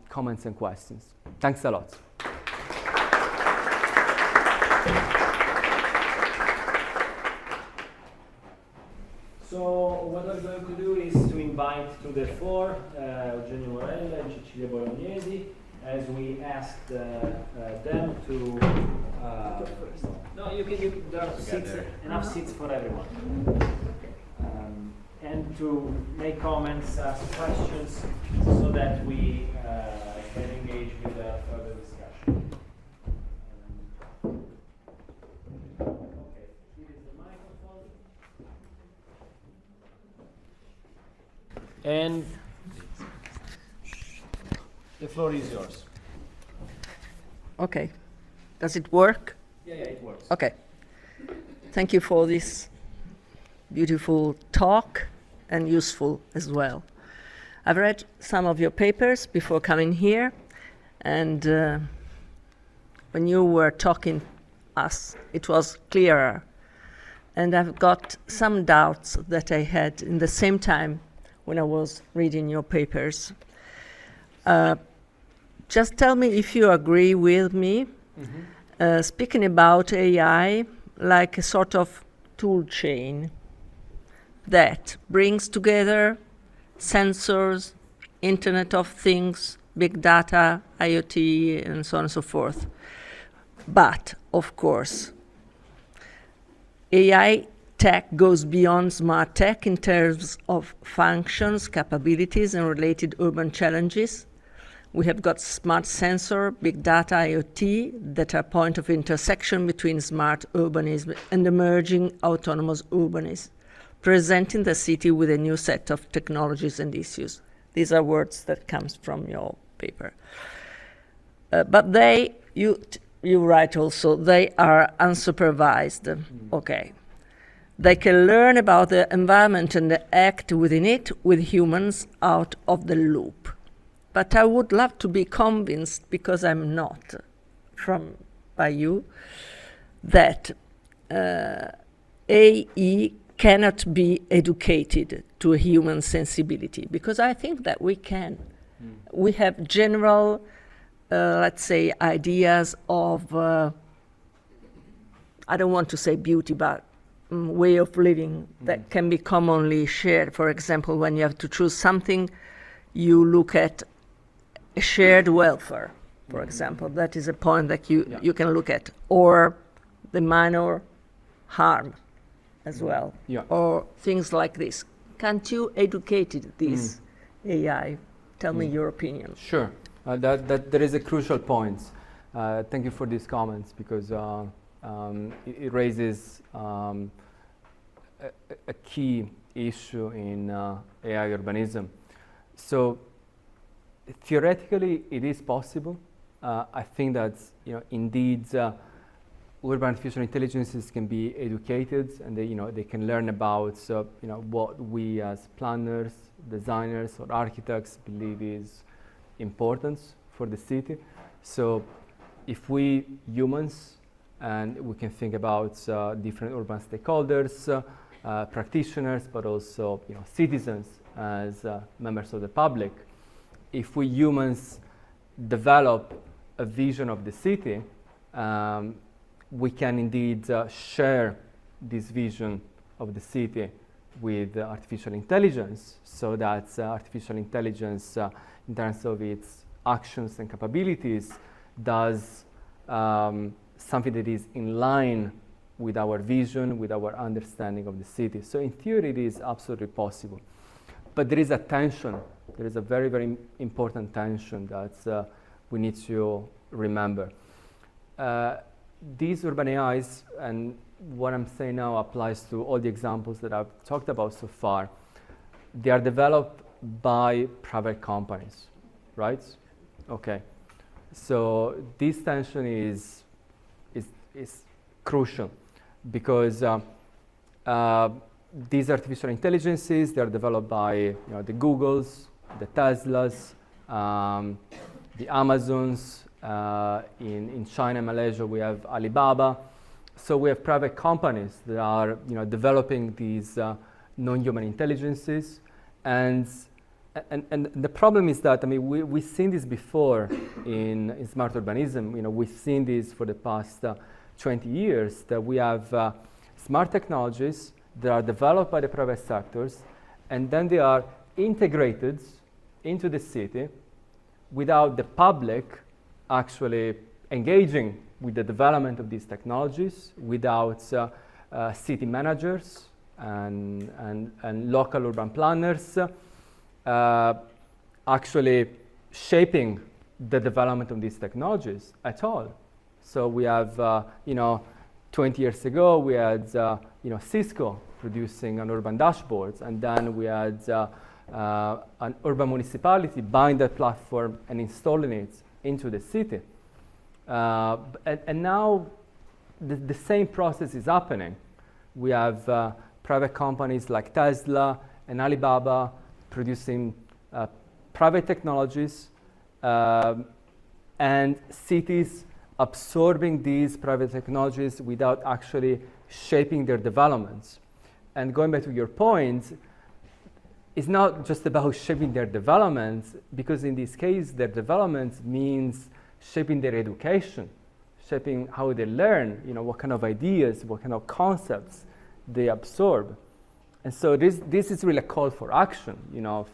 comments and questions. Thanks a lot. So what I'm going to do is to invite to the floor Eugenio Morella and Cecilia Bolognesi, as we asked them to. No, there are seats, enough seats for everyone. And to make comments, ask questions, so that we can engage with further discussion. Okay, here is the microphone. And the floor is yours. Okay. Does it work? Yeah, it works. Okay. Thank you for this beautiful talk, and useful as well. I've read some of your papers before coming here, and when you were talking us, it was clearer. And I've got some doubts that I had in the same time when I was reading your papers. Just tell me if you agree with me, speaking about AI like a sort of tool chain that brings together sensors, Internet of Things, big data, IoT, and so on and so forth. But, of course, AI tech goes beyond smart tech in terms of functions, capabilities, and related urban challenges. We have got smart sensor, big data, IoT that are point of intersection between smart urbanism and emerging autonomous urbanism, presenting the city with a new set of technologies and issues. These are words that comes from your paper. But you write also, they are unsupervised. Okay. They can learn about the environment and act within it with humans out of the loop. But I would love to be convinced, because I'm not, by you, that AI cannot be educated to a human sensibility, because I think that we can. We have general, let's say, ideas of, I don't want to say beauty, but way of living that can be commonly shared. For example, when you have to choose something, you look at a shared welfare, for example. That is a point that you can look at, or the minor harm as well, or things like this. Can't you educate this AI? Tell me your opinion. Sure, that is a crucial point. Thank you for these comments, because it raises a key issue in AI urbanism. So theoretically, it is possible. I think that indeed urban artificial intelligences can be educated, and they can learn about what we as planners, designers, or architects believe is important for the city. So if we humans, and we can think about different urban stakeholders, practitioners, but also citizens as members of the public, if we humans develop a vision of the city, we can indeed share this vision of the city with artificial intelligence, so that artificial intelligence, in terms of its actions and capabilities, does something that is in line with our vision, with our understanding of the city. So in theory, it is absolutely possible. But there is a tension. There is a very, very important tension that we need to remember. These urban AIs, and what I'm saying now applies to all the examples that I've talked about so far, they are developed by private companies. right? Okay. So this tension is crucial because these artificial intelligences, they're developed by the Googles, the Teslas, the Amazons. In China and Malaysia, we have Alibaba. So we have private companies that are developing these non-human intelligences. And the problem is that, we've seen this before in smart urbanism. We've seen this for the past 20 years, that we have smart technologies that are developed by the private sectors, and then they are integrated into the city without the public actually engaging with the development of these technologies, without city managers and local urban planners actually shaping the development of these technologies at all. So we have, 20 years ago, we had, Cisco producing an urban dashboards, and then we had an urban municipality buying that platform and installing it into the city. And now the same process is happening. We have private companies like Tesla and Alibaba producing private technologies, and cities absorbing these private technologies without actually shaping their developments. And going back to your point, it's not just about shaping their developments, because in this case, their development means shaping their education, shaping how they learn, what kind of ideas, what kind of concepts they absorb. And so this is really a call for action,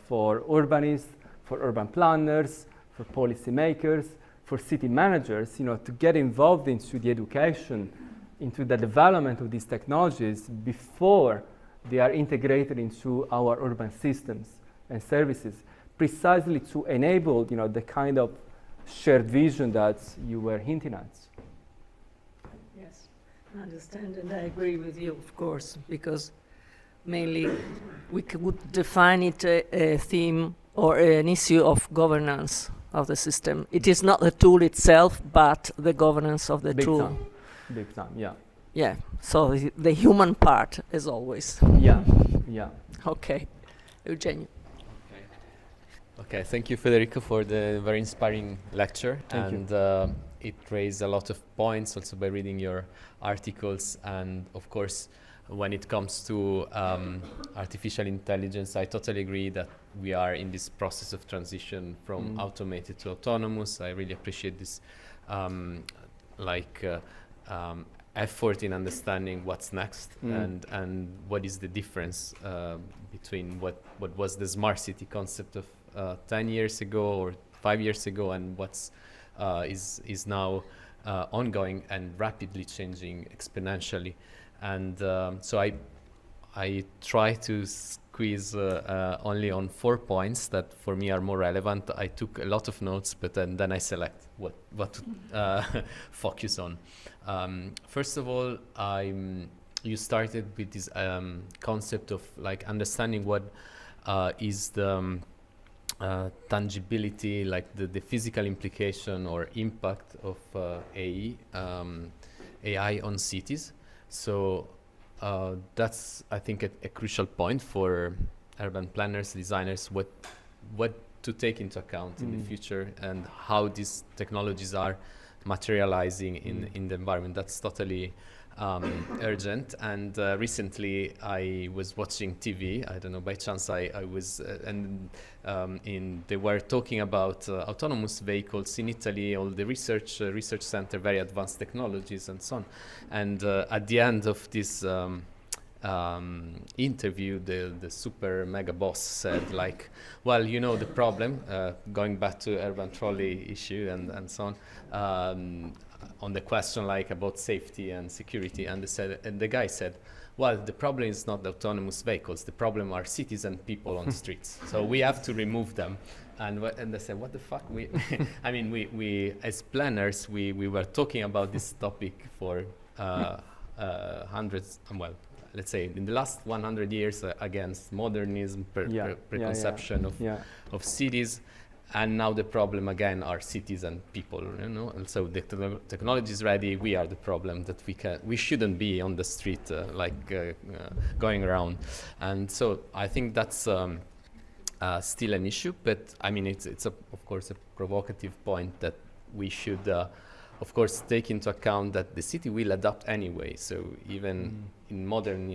for urbanists, for urban planners, for policymakers, for city managers, to get involved into the education, into the development of these technologies before they are integrated into our urban systems and services, precisely to enable, the kind of shared vision that you were hinting at. Yes, I understand, and I agree with you, of course, because mainly we would define it a theme or an issue of governance of the system. It is not the tool itself, but the governance of the tool. Big time, yeah. Yeah, so the human part, as always. Yeah. Okay, Eugenio. Okay, thank you, Federico, for the very inspiring lecture. Thank you. It raised a lot of points also by reading your articles. And of course, when it comes to artificial intelligence, I totally agree that we are in this process of transition from automated to autonomous. I really appreciate this effort in understanding what's next and what is the difference between what was the smart city concept of 10 years ago or 5 years ago and what's is now ongoing and rapidly changing exponentially. And so I try to squeeze only on 4 points that for me are more relevant. I took a lot of notes, but then I select what to focus on. First of all, you started with this concept of understanding what is the tangibility, the physical implication or impact of AI on cities. So that's, I think, a crucial point for urban planners, designers, what to take into account in the future and how these technologies are materializing in the environment. That's totally urgent. And recently I was watching TV. I don't know, by chance I was, they were talking about autonomous vehicles in Italy, all the research center, very advanced technologies and so on. And at the end of this interview, the super mega boss said well, the problem, going back to urban trolley issue and so on the question about safety and security, and the guy said, well, the problem is not the autonomous vehicles, the problem are cities and people on the streets. So we have to remove them. And they said, what the fuck? We as planners, we were talking about this topic for hundreds, let's say in the last 100 years against modernism, preconception of cities. and now the problem again are cities and people, you know. And so the technology is ready. We are the problem that we shouldn't be on the street going around. And so I think that's still an issue. But I mean, it's of course a provocative point that we should, of course, take into account that the city will adapt anyway. So even in modern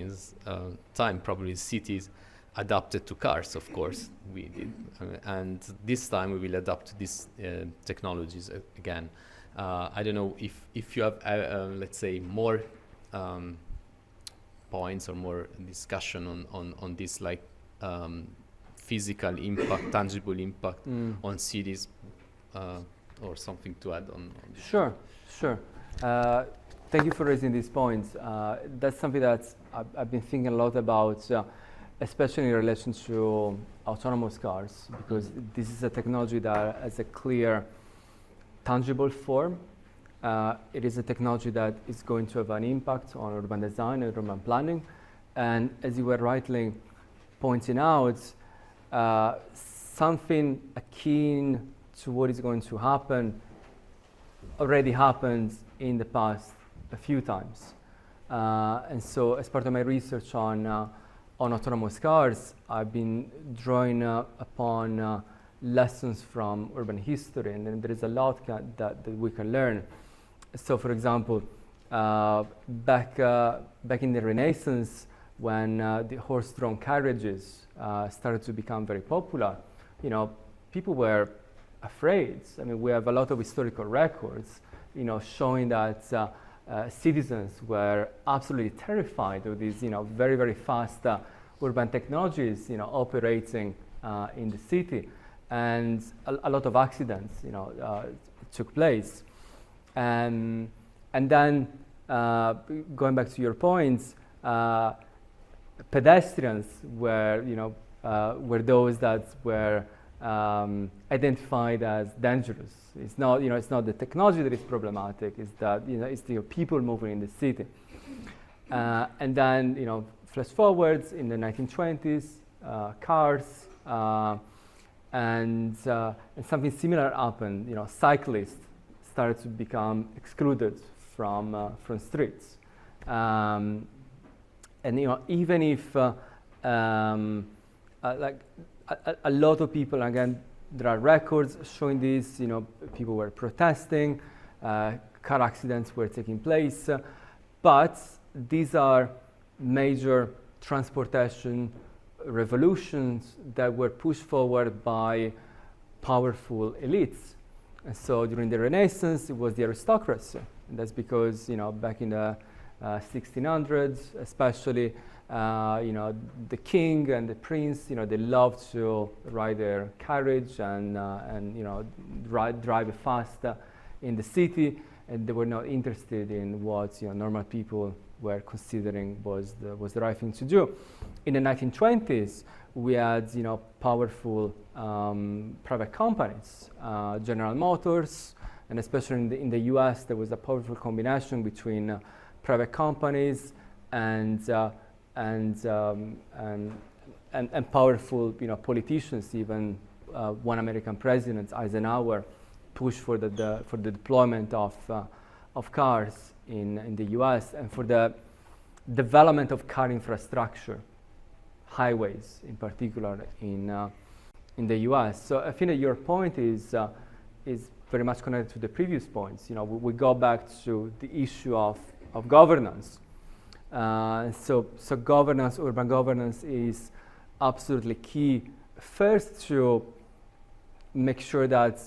time, probably cities adapted to cars, of course, we did. And this time we will adapt to these technologies again. I don't know if you have, let's say, more points or more discussion on this, like physical impact, tangible impact on cities, or something to add on this. Sure. Thank you for raising these points. That's something that I've been thinking a lot about, especially in relation to autonomous cars, because this is a technology that has a clear, tangible form. It is a technology that is going to have an impact on urban design and urban planning. And as you were rightly pointing out, something akin to what is going to happen already happened in the past a few times. And so as part of my research on autonomous cars, I've been drawing upon lessons from urban history, and then there is a lot that we can learn. So for example, back in the Renaissance, when the horse-drawn carriages started to become very popular, you know, people were afraid. I mean, we have a lot of historical records, you know, showing that citizens were absolutely terrified of these, you know, very, very fast urban technologies, you know, operating in the city, and a lot of accidents, you know, took place. And then going back to your points, pedestrians were, you know, were those that were identified as dangerous. It's not, you know, it's not the technology that is problematic. It's that, you know, it's the people moving in the city. And then, you know, flash forwards in the 1920s, cars, and something similar happened. You know, cyclists started to become excluded from streets. And you know, even if like a lot of people, again, there are records showing this, you know, people were protesting, car accidents were taking place, but these are major transportation revolutions that were pushed forward by powerful elites. And so during the Renaissance, it was the aristocracy. And that's because, you know, back in the 1600s, especially, you know, the king and the prince, you know, they loved to ride their carriage and you know, drive fast in the city, and they were not interested in what, you know, normal people were considering was the right thing to do. In the 1920s, we had, you know, powerful private companies, General Motors, and especially in the US, there was a powerful combination between private companies and powerful, you know, politicians. Even one American president, Eisenhower, pushed for the deployment of cars in the U.S. and for the development of car infrastructure, highways in particular in the U.S. So I think that your point is very much connected to the previous points. You know, we go back to the issue of governance. So governance, urban governance, is absolutely key. First, to make sure that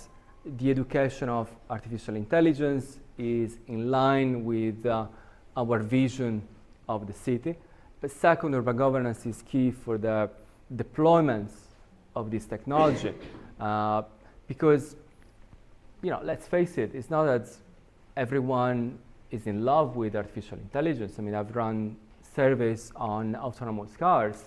the education of artificial intelligence is in line with our vision of the city. But second, urban governance is key for the deployments of this technology. Because, you know, let's face it, it's not that everyone is in love with artificial intelligence. I mean, I've run surveys on autonomous cars,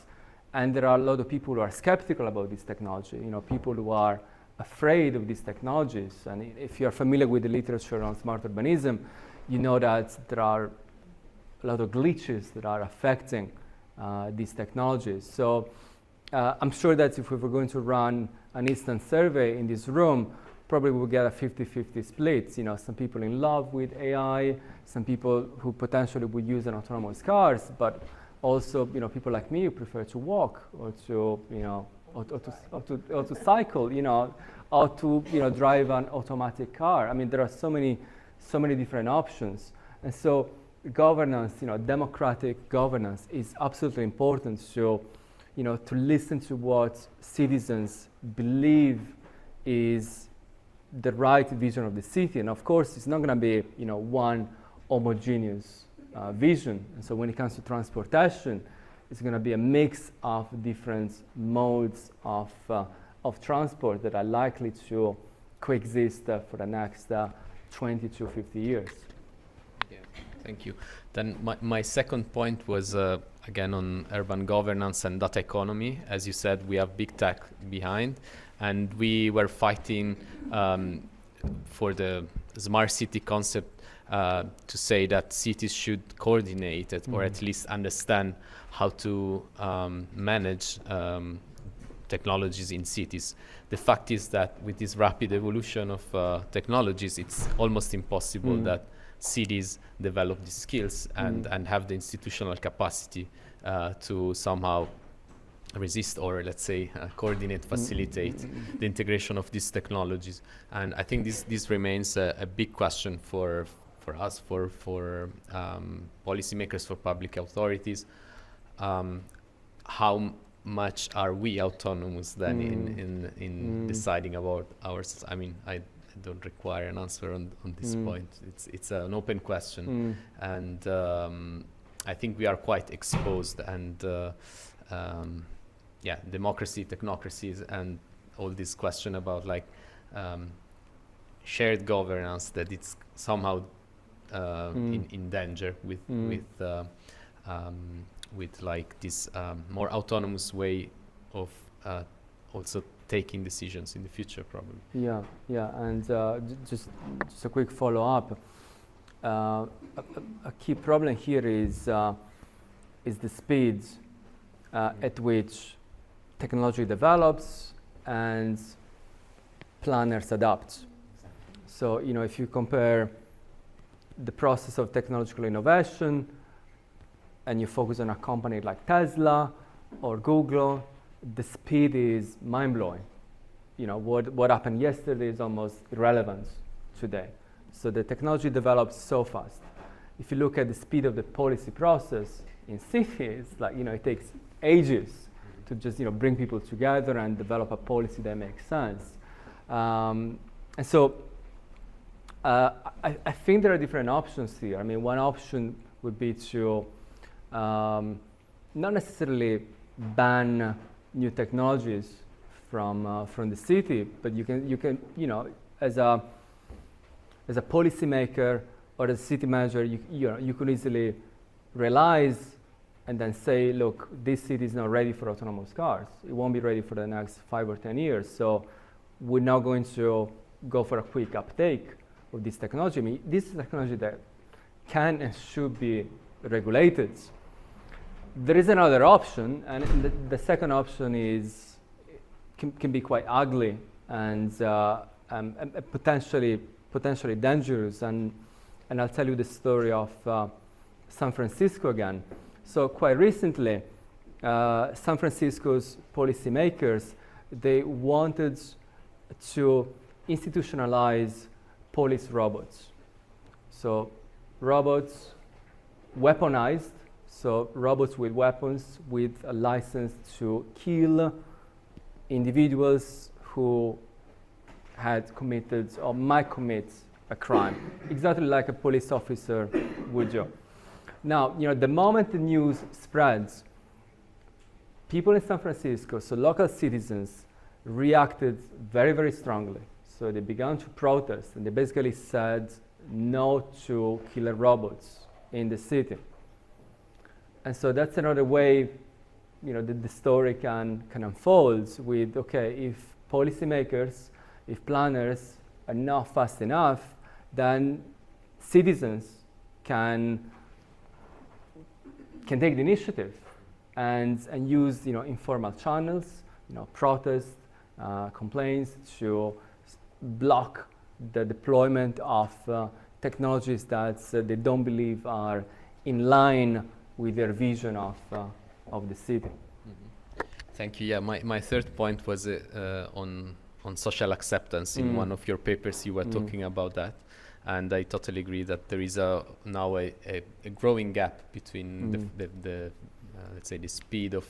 and there are a lot of people who are skeptical about this technology. You know, people who are afraid of these technologies. And if you're familiar with the literature on smart urbanism, you know that there are a lot of glitches that are affecting these technologies. So I'm sure that if we were going to run an instant survey in this room, probably we'll get a 50-50 split. You know, some people in love with AI, some people who potentially would use an autonomous cars, but also, you know, people like me who prefer to walk or to, you know, or to cycle, you know, or to, you know, drive an automatic car. I mean, there are so many different options. And so governance, you know, democratic governance is absolutely important. So, you know, to listen to what citizens believe is the right vision of the city. And of course, it's not going to be, you know, one homogeneous vision. And so when it comes to transportation, it's going to be a mix of different modes of transport that are likely to coexist for the next 20 to 50 years. Yeah, thank you. Then my second point was again on urban governance and data economy. As you said, we have big tech behind, and we were fighting for the smart city concept to say that cities should coordinate it, or at least understand how to manage technologies in cities. The fact is that with this rapid evolution of technologies, it's almost impossible that cities develop these skills and have the institutional capacity to somehow resist, or let's say coordinate, facilitate the integration of these technologies. And I think this remains a big question for us, for policymakers, for public authorities. How much are we autonomous then in deciding about ours? I mean, I don't require an answer on this point. It's an open question, and I think we are quite exposed. And yeah, democracy, technocracies, and all this question about like shared governance, that it's somehow in danger with like this more autonomous way of also taking decisions in the future, probably. Yeah, and just a quick follow-up. A key problem here is the speed at which technology develops and planners adapt. So, you know, if you compare the process of technological innovation and you focus on a company like Tesla or Google, the speed is mind-blowing. You know, what happened yesterday is almost irrelevant today. So the technology develops so fast. If you look at the speed of the policy process in cities, like, you know, it takes ages to just, you know, bring people together and develop a policy that makes sense. And so I think there are different options here. I mean, one option would be to not necessarily ban new technologies from the city, but you can you know, as a policymaker or as a city manager, you could easily realize and then say, look, this city is not ready for autonomous cars. It won't be ready for the next 5 or 10 years. So we're not going to go for a quick uptake of this technology. I mean, this is technology that can and should be regulated. There is another option, and the second option is can be quite ugly and potentially dangerous. And I'll tell you the story of San Francisco again. So quite recently, San Francisco's policymakers, they wanted to institutionalize police robots. So robots weaponized, so robots with weapons with a license to kill individuals who had committed or might commit a crime, exactly like a police officer would do. Now, you know, the moment the news spreads, people in San Francisco, so local citizens, reacted very, very strongly. So they began to protest, and they basically said no to killer robots in the city. And so that's another way, you know, the story can unfold with, okay, if policymakers, if planners are not fast enough, then citizens can take the initiative and use informal channels, protests, complaints to block the deployment of technologies that they don't believe are in line with their vision of the city. Thank you. Yeah, my third point was on social acceptance. In one of your papers, you were talking about that, and I totally agree that there is now a growing gap between the let's say the speed of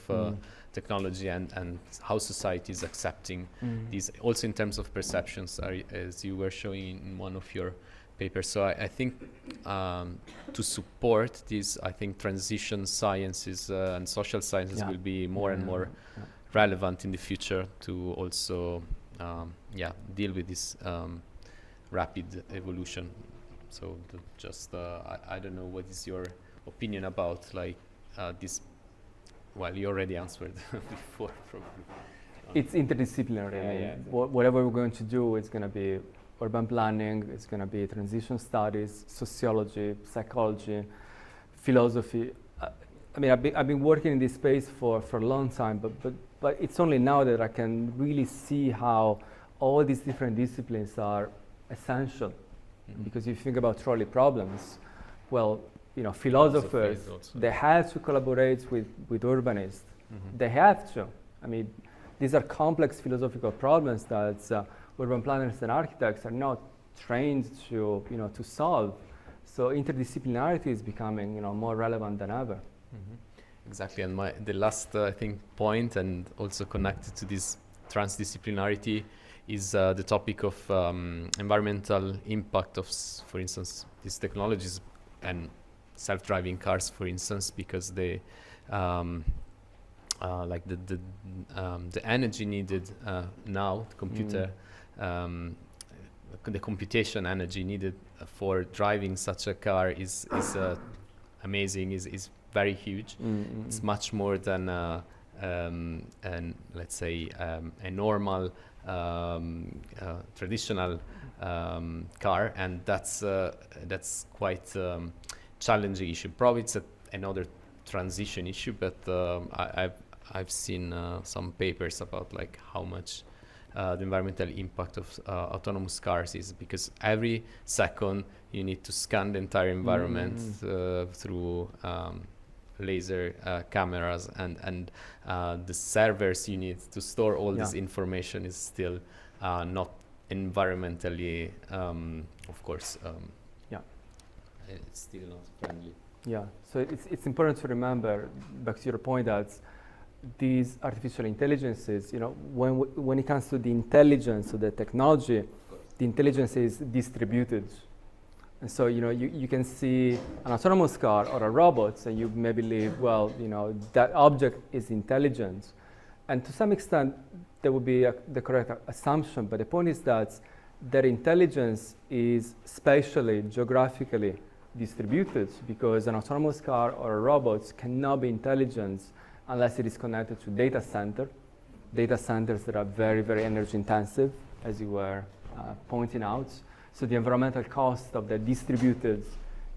technology and how society is accepting these. Also in terms of perceptions, as you were showing in one of your papers. So I think to support this, I think transition sciences and social sciences will be more and more relevant in the future to also deal with this rapid evolution. So I don't know, what is your opinion about this? Well, you already answered before, probably. It's interdisciplinary. Whatever we're going to do, it's going to be urban planning, it's going to be transition studies, sociology, psychology, philosophy. I mean, I've been working in this space for a long time, but it's only now that I can really see how all these different disciplines are essential. Because if you think about trolley problems, well, philosophers, they have to collaborate with urbanists. They have to. I mean, these are complex philosophical problems that urban planners and architects are not trained to solve. So interdisciplinarity is becoming more relevant than ever. Exactly, and the last I think point, and also connected to this transdisciplinarity, is the topic of environmental impact of, for instance, these technologies and self-driving cars, for instance, because they like the energy needed now, the computation energy needed for driving such a car is amazing, is very huge. It's much more than let's say a normal traditional car, and that's quite challenging issue. Probably it's another transition issue, but I've seen some papers about how much the environmental impact of autonomous cars is, because every second you need to scan the entire environment through laser cameras, and the servers you need to store all this information is still not environmentally, of course, it's still not friendly. Yeah, so it's important to remember, back to your point, that these artificial intelligences, when it comes to the intelligence of the technology, the intelligence is distributed. And so, you can see an autonomous car or a robot, and you may believe, well, that object is intelligent. And to some extent, that would be the correct assumption. But the point is that their intelligence is spatially, geographically distributed, because an autonomous car or a robot cannot be intelligent unless it is connected to data centers that are very, very energy intensive, as you were pointing out. So the environmental cost of the distributed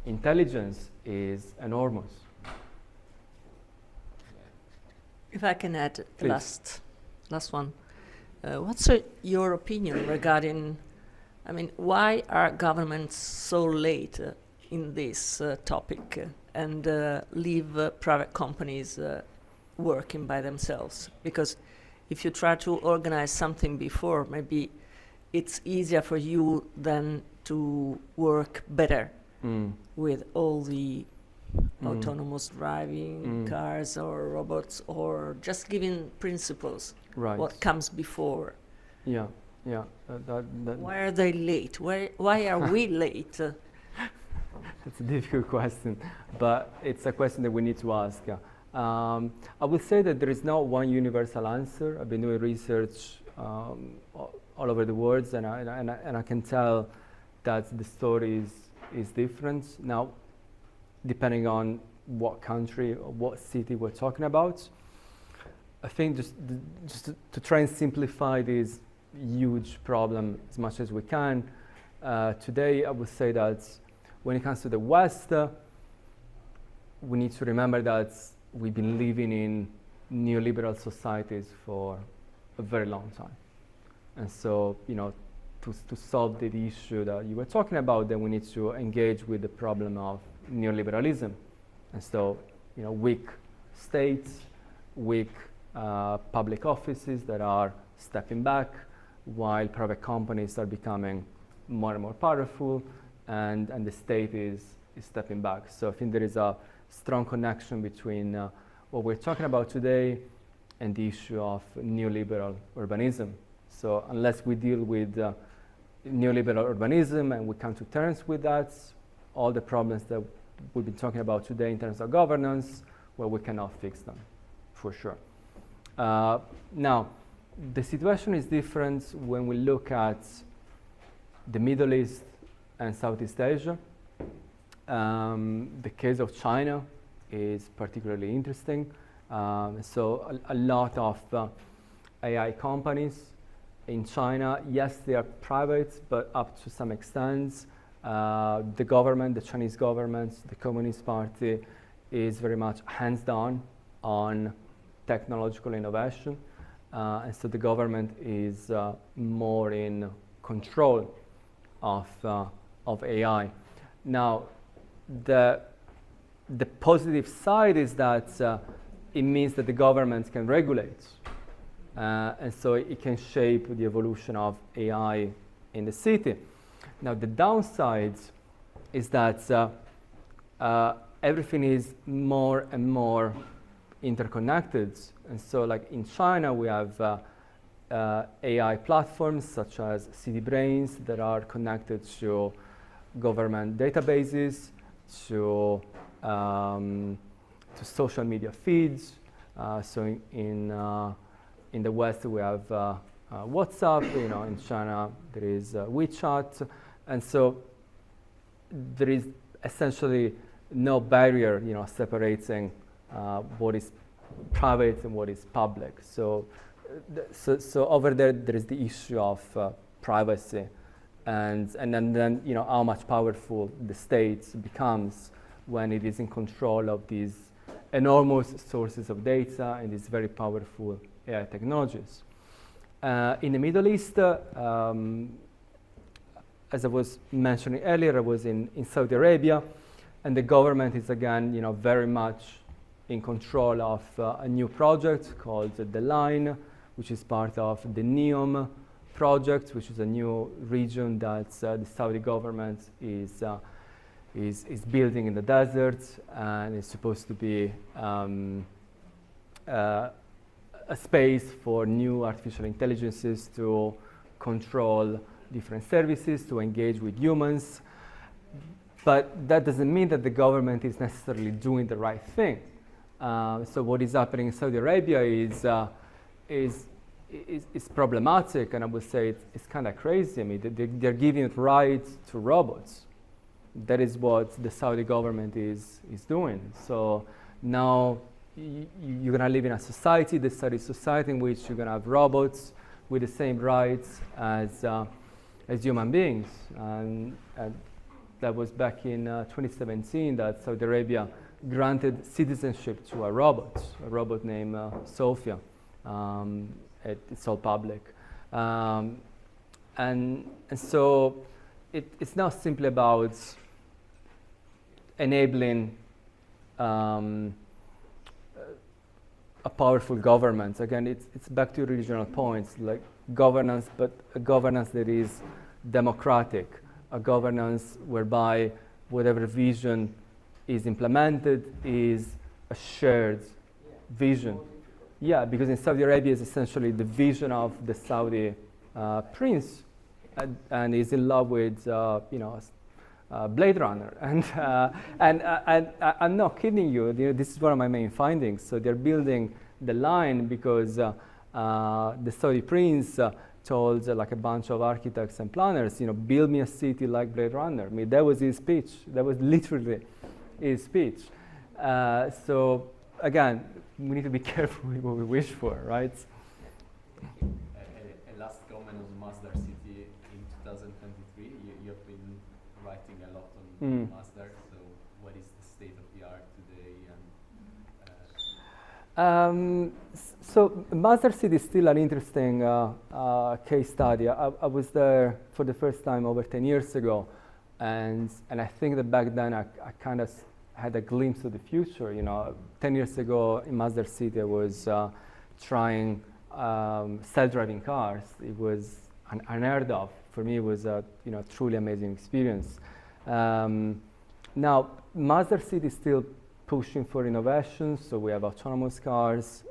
intelligence is enormous. If I can add the Please. last one. What's your opinion regarding, why are governments so late in this topic and leave private companies working by themselves? Because if you try to organize something before, maybe it's easier for you then to work better with all the autonomous driving cars or robots, or just giving principles, what comes before. Yeah. Why are they late? Why are we late? It's a difficult question, but it's a question that we need to ask. I would say that there is not one universal answer. I've been doing research all over the world, and I can tell that the story is different. Now, depending on what country or what city we're talking about, I think just to try and simplify this huge problem as much as we can, today I would say that when it comes to the West, we need to remember that we've been living in neoliberal societies for a very long time. And so, to solve the issue that you were talking about, then we need to engage with the problem of neoliberalism. And so, weak states, weak public offices that are stepping back, while private companies are becoming more and more powerful, and the state is stepping back. So I think there is a strong connection between what we're talking about today and the issue of neoliberal urbanism. So unless we deal with neoliberal urbanism and we come to terms with that, all the problems that we've been talking about today in terms of governance, well, we cannot fix them, for sure. Now, the situation is different when we look at the Middle East and Southeast Asia. The case of China is particularly interesting. So a lot of AI companies in China, yes, they are private, but up to some extent, the government, the Chinese government, the Communist Party is very much hands-on on technological innovation. And so the government is more in control of AI. Now, the positive side is that it means that the government can regulate. And so it can shape the evolution of AI in the city. Now, the downside is that everything is more and more interconnected. And so, like in China, we have AI platforms such as City Brains that are connected to government databases, to social media feeds. So in the West, we have WhatsApp. In China, there is WeChat, and so there is essentially no barrier, separating what is private and what is public. So over there is the issue of privacy, and then how much powerful the state becomes when it is in control of these enormous sources of data and these very powerful AI technologies. In the Middle East, as I was mentioning earlier, I was in Saudi Arabia, and the government is again, very much in control of a new project called The Line, which is part of the NEOM project, which is a new region that the Saudi government is building in the desert, and it's supposed to be a space for new artificial intelligences to control different services, to engage with humans. But that doesn't mean that the government is necessarily doing the right thing. So what is happening in Saudi Arabia is problematic, and I would say it's kind of crazy. I mean, they're giving rights to robots. That is what the Saudi government is doing. So now you're gonna live in a society, the Saudi society, in which you're gonna have robots with the same rights as human beings. And that was back in 2017 that Saudi Arabia granted citizenship to a robot named Sophia. It's all public. And so it's not simply about enabling a powerful government. Again, it's back to original points, like governance, but a governance that is democratic, a governance whereby whatever vision is implemented is a shared vision. Yeah, because in Saudi Arabia is essentially the vision of the Saudi prince, and is in love with Blade Runner, and I'm not kidding you. This is one of my main findings. So they're building the line because the Saudi prince told like a bunch of architects and planners, build me a city like Blade Runner. I mean, that was his speech. That was literally his speech. So again, we need to be careful with what we wish for, right? A last comment on Masdar City in 2023. You've been writing a lot on Masdar. So what is the state of the art today, and So Master City is still an interesting case study. I was there for the first time over 10 years ago, and I think that back then I kind of had a glimpse of the future. 10 years ago in Master City, I was trying self-driving cars. It was unheard of. For me, it was a truly amazing experience. Now, Master City is still pushing for innovation, so we have autonomous cars,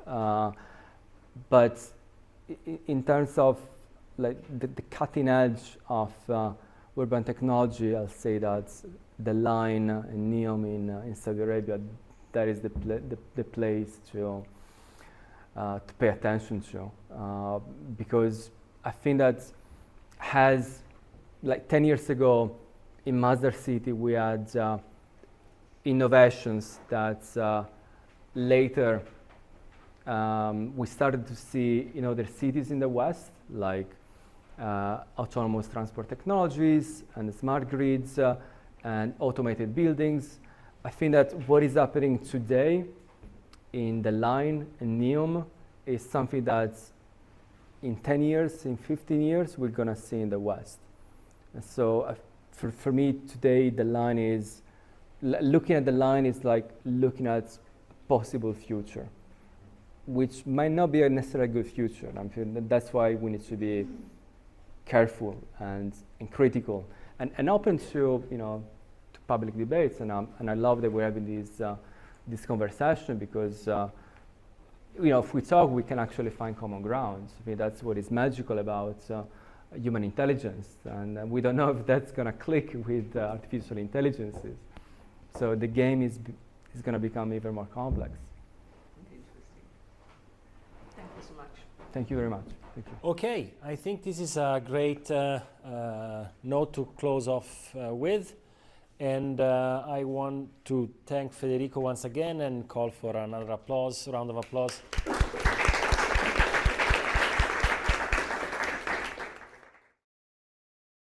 but in terms of like the cutting edge of urban technology, I'll say that the line in NEOM in Saudi Arabia, that is the place to pay attention to, because I think that has, like 10 years ago in Master City, we had innovations that later we started to see in other cities in the West, like autonomous transport technologies and smart grids and automated buildings. I think that what is happening today in the line in NEOM is something that in 10 years, in 15 years, we're going to see in the West. And so for me today, the line is, looking at the line is like looking at possible future, which might not be a necessarily good future. That's why we need to be careful and critical and open to to public debates. And I love that we're having this conversation because if we talk, we can actually find common ground. I mean, that's what is magical about human intelligence, and we don't know if that's going to click with artificial intelligences. So the game is going to become even more complex. Interesting. Thank you so much. Thank you very much. Thank you. Okay, I think this is a great note to close off with. And I want to thank Federico once again and call for another round of applause.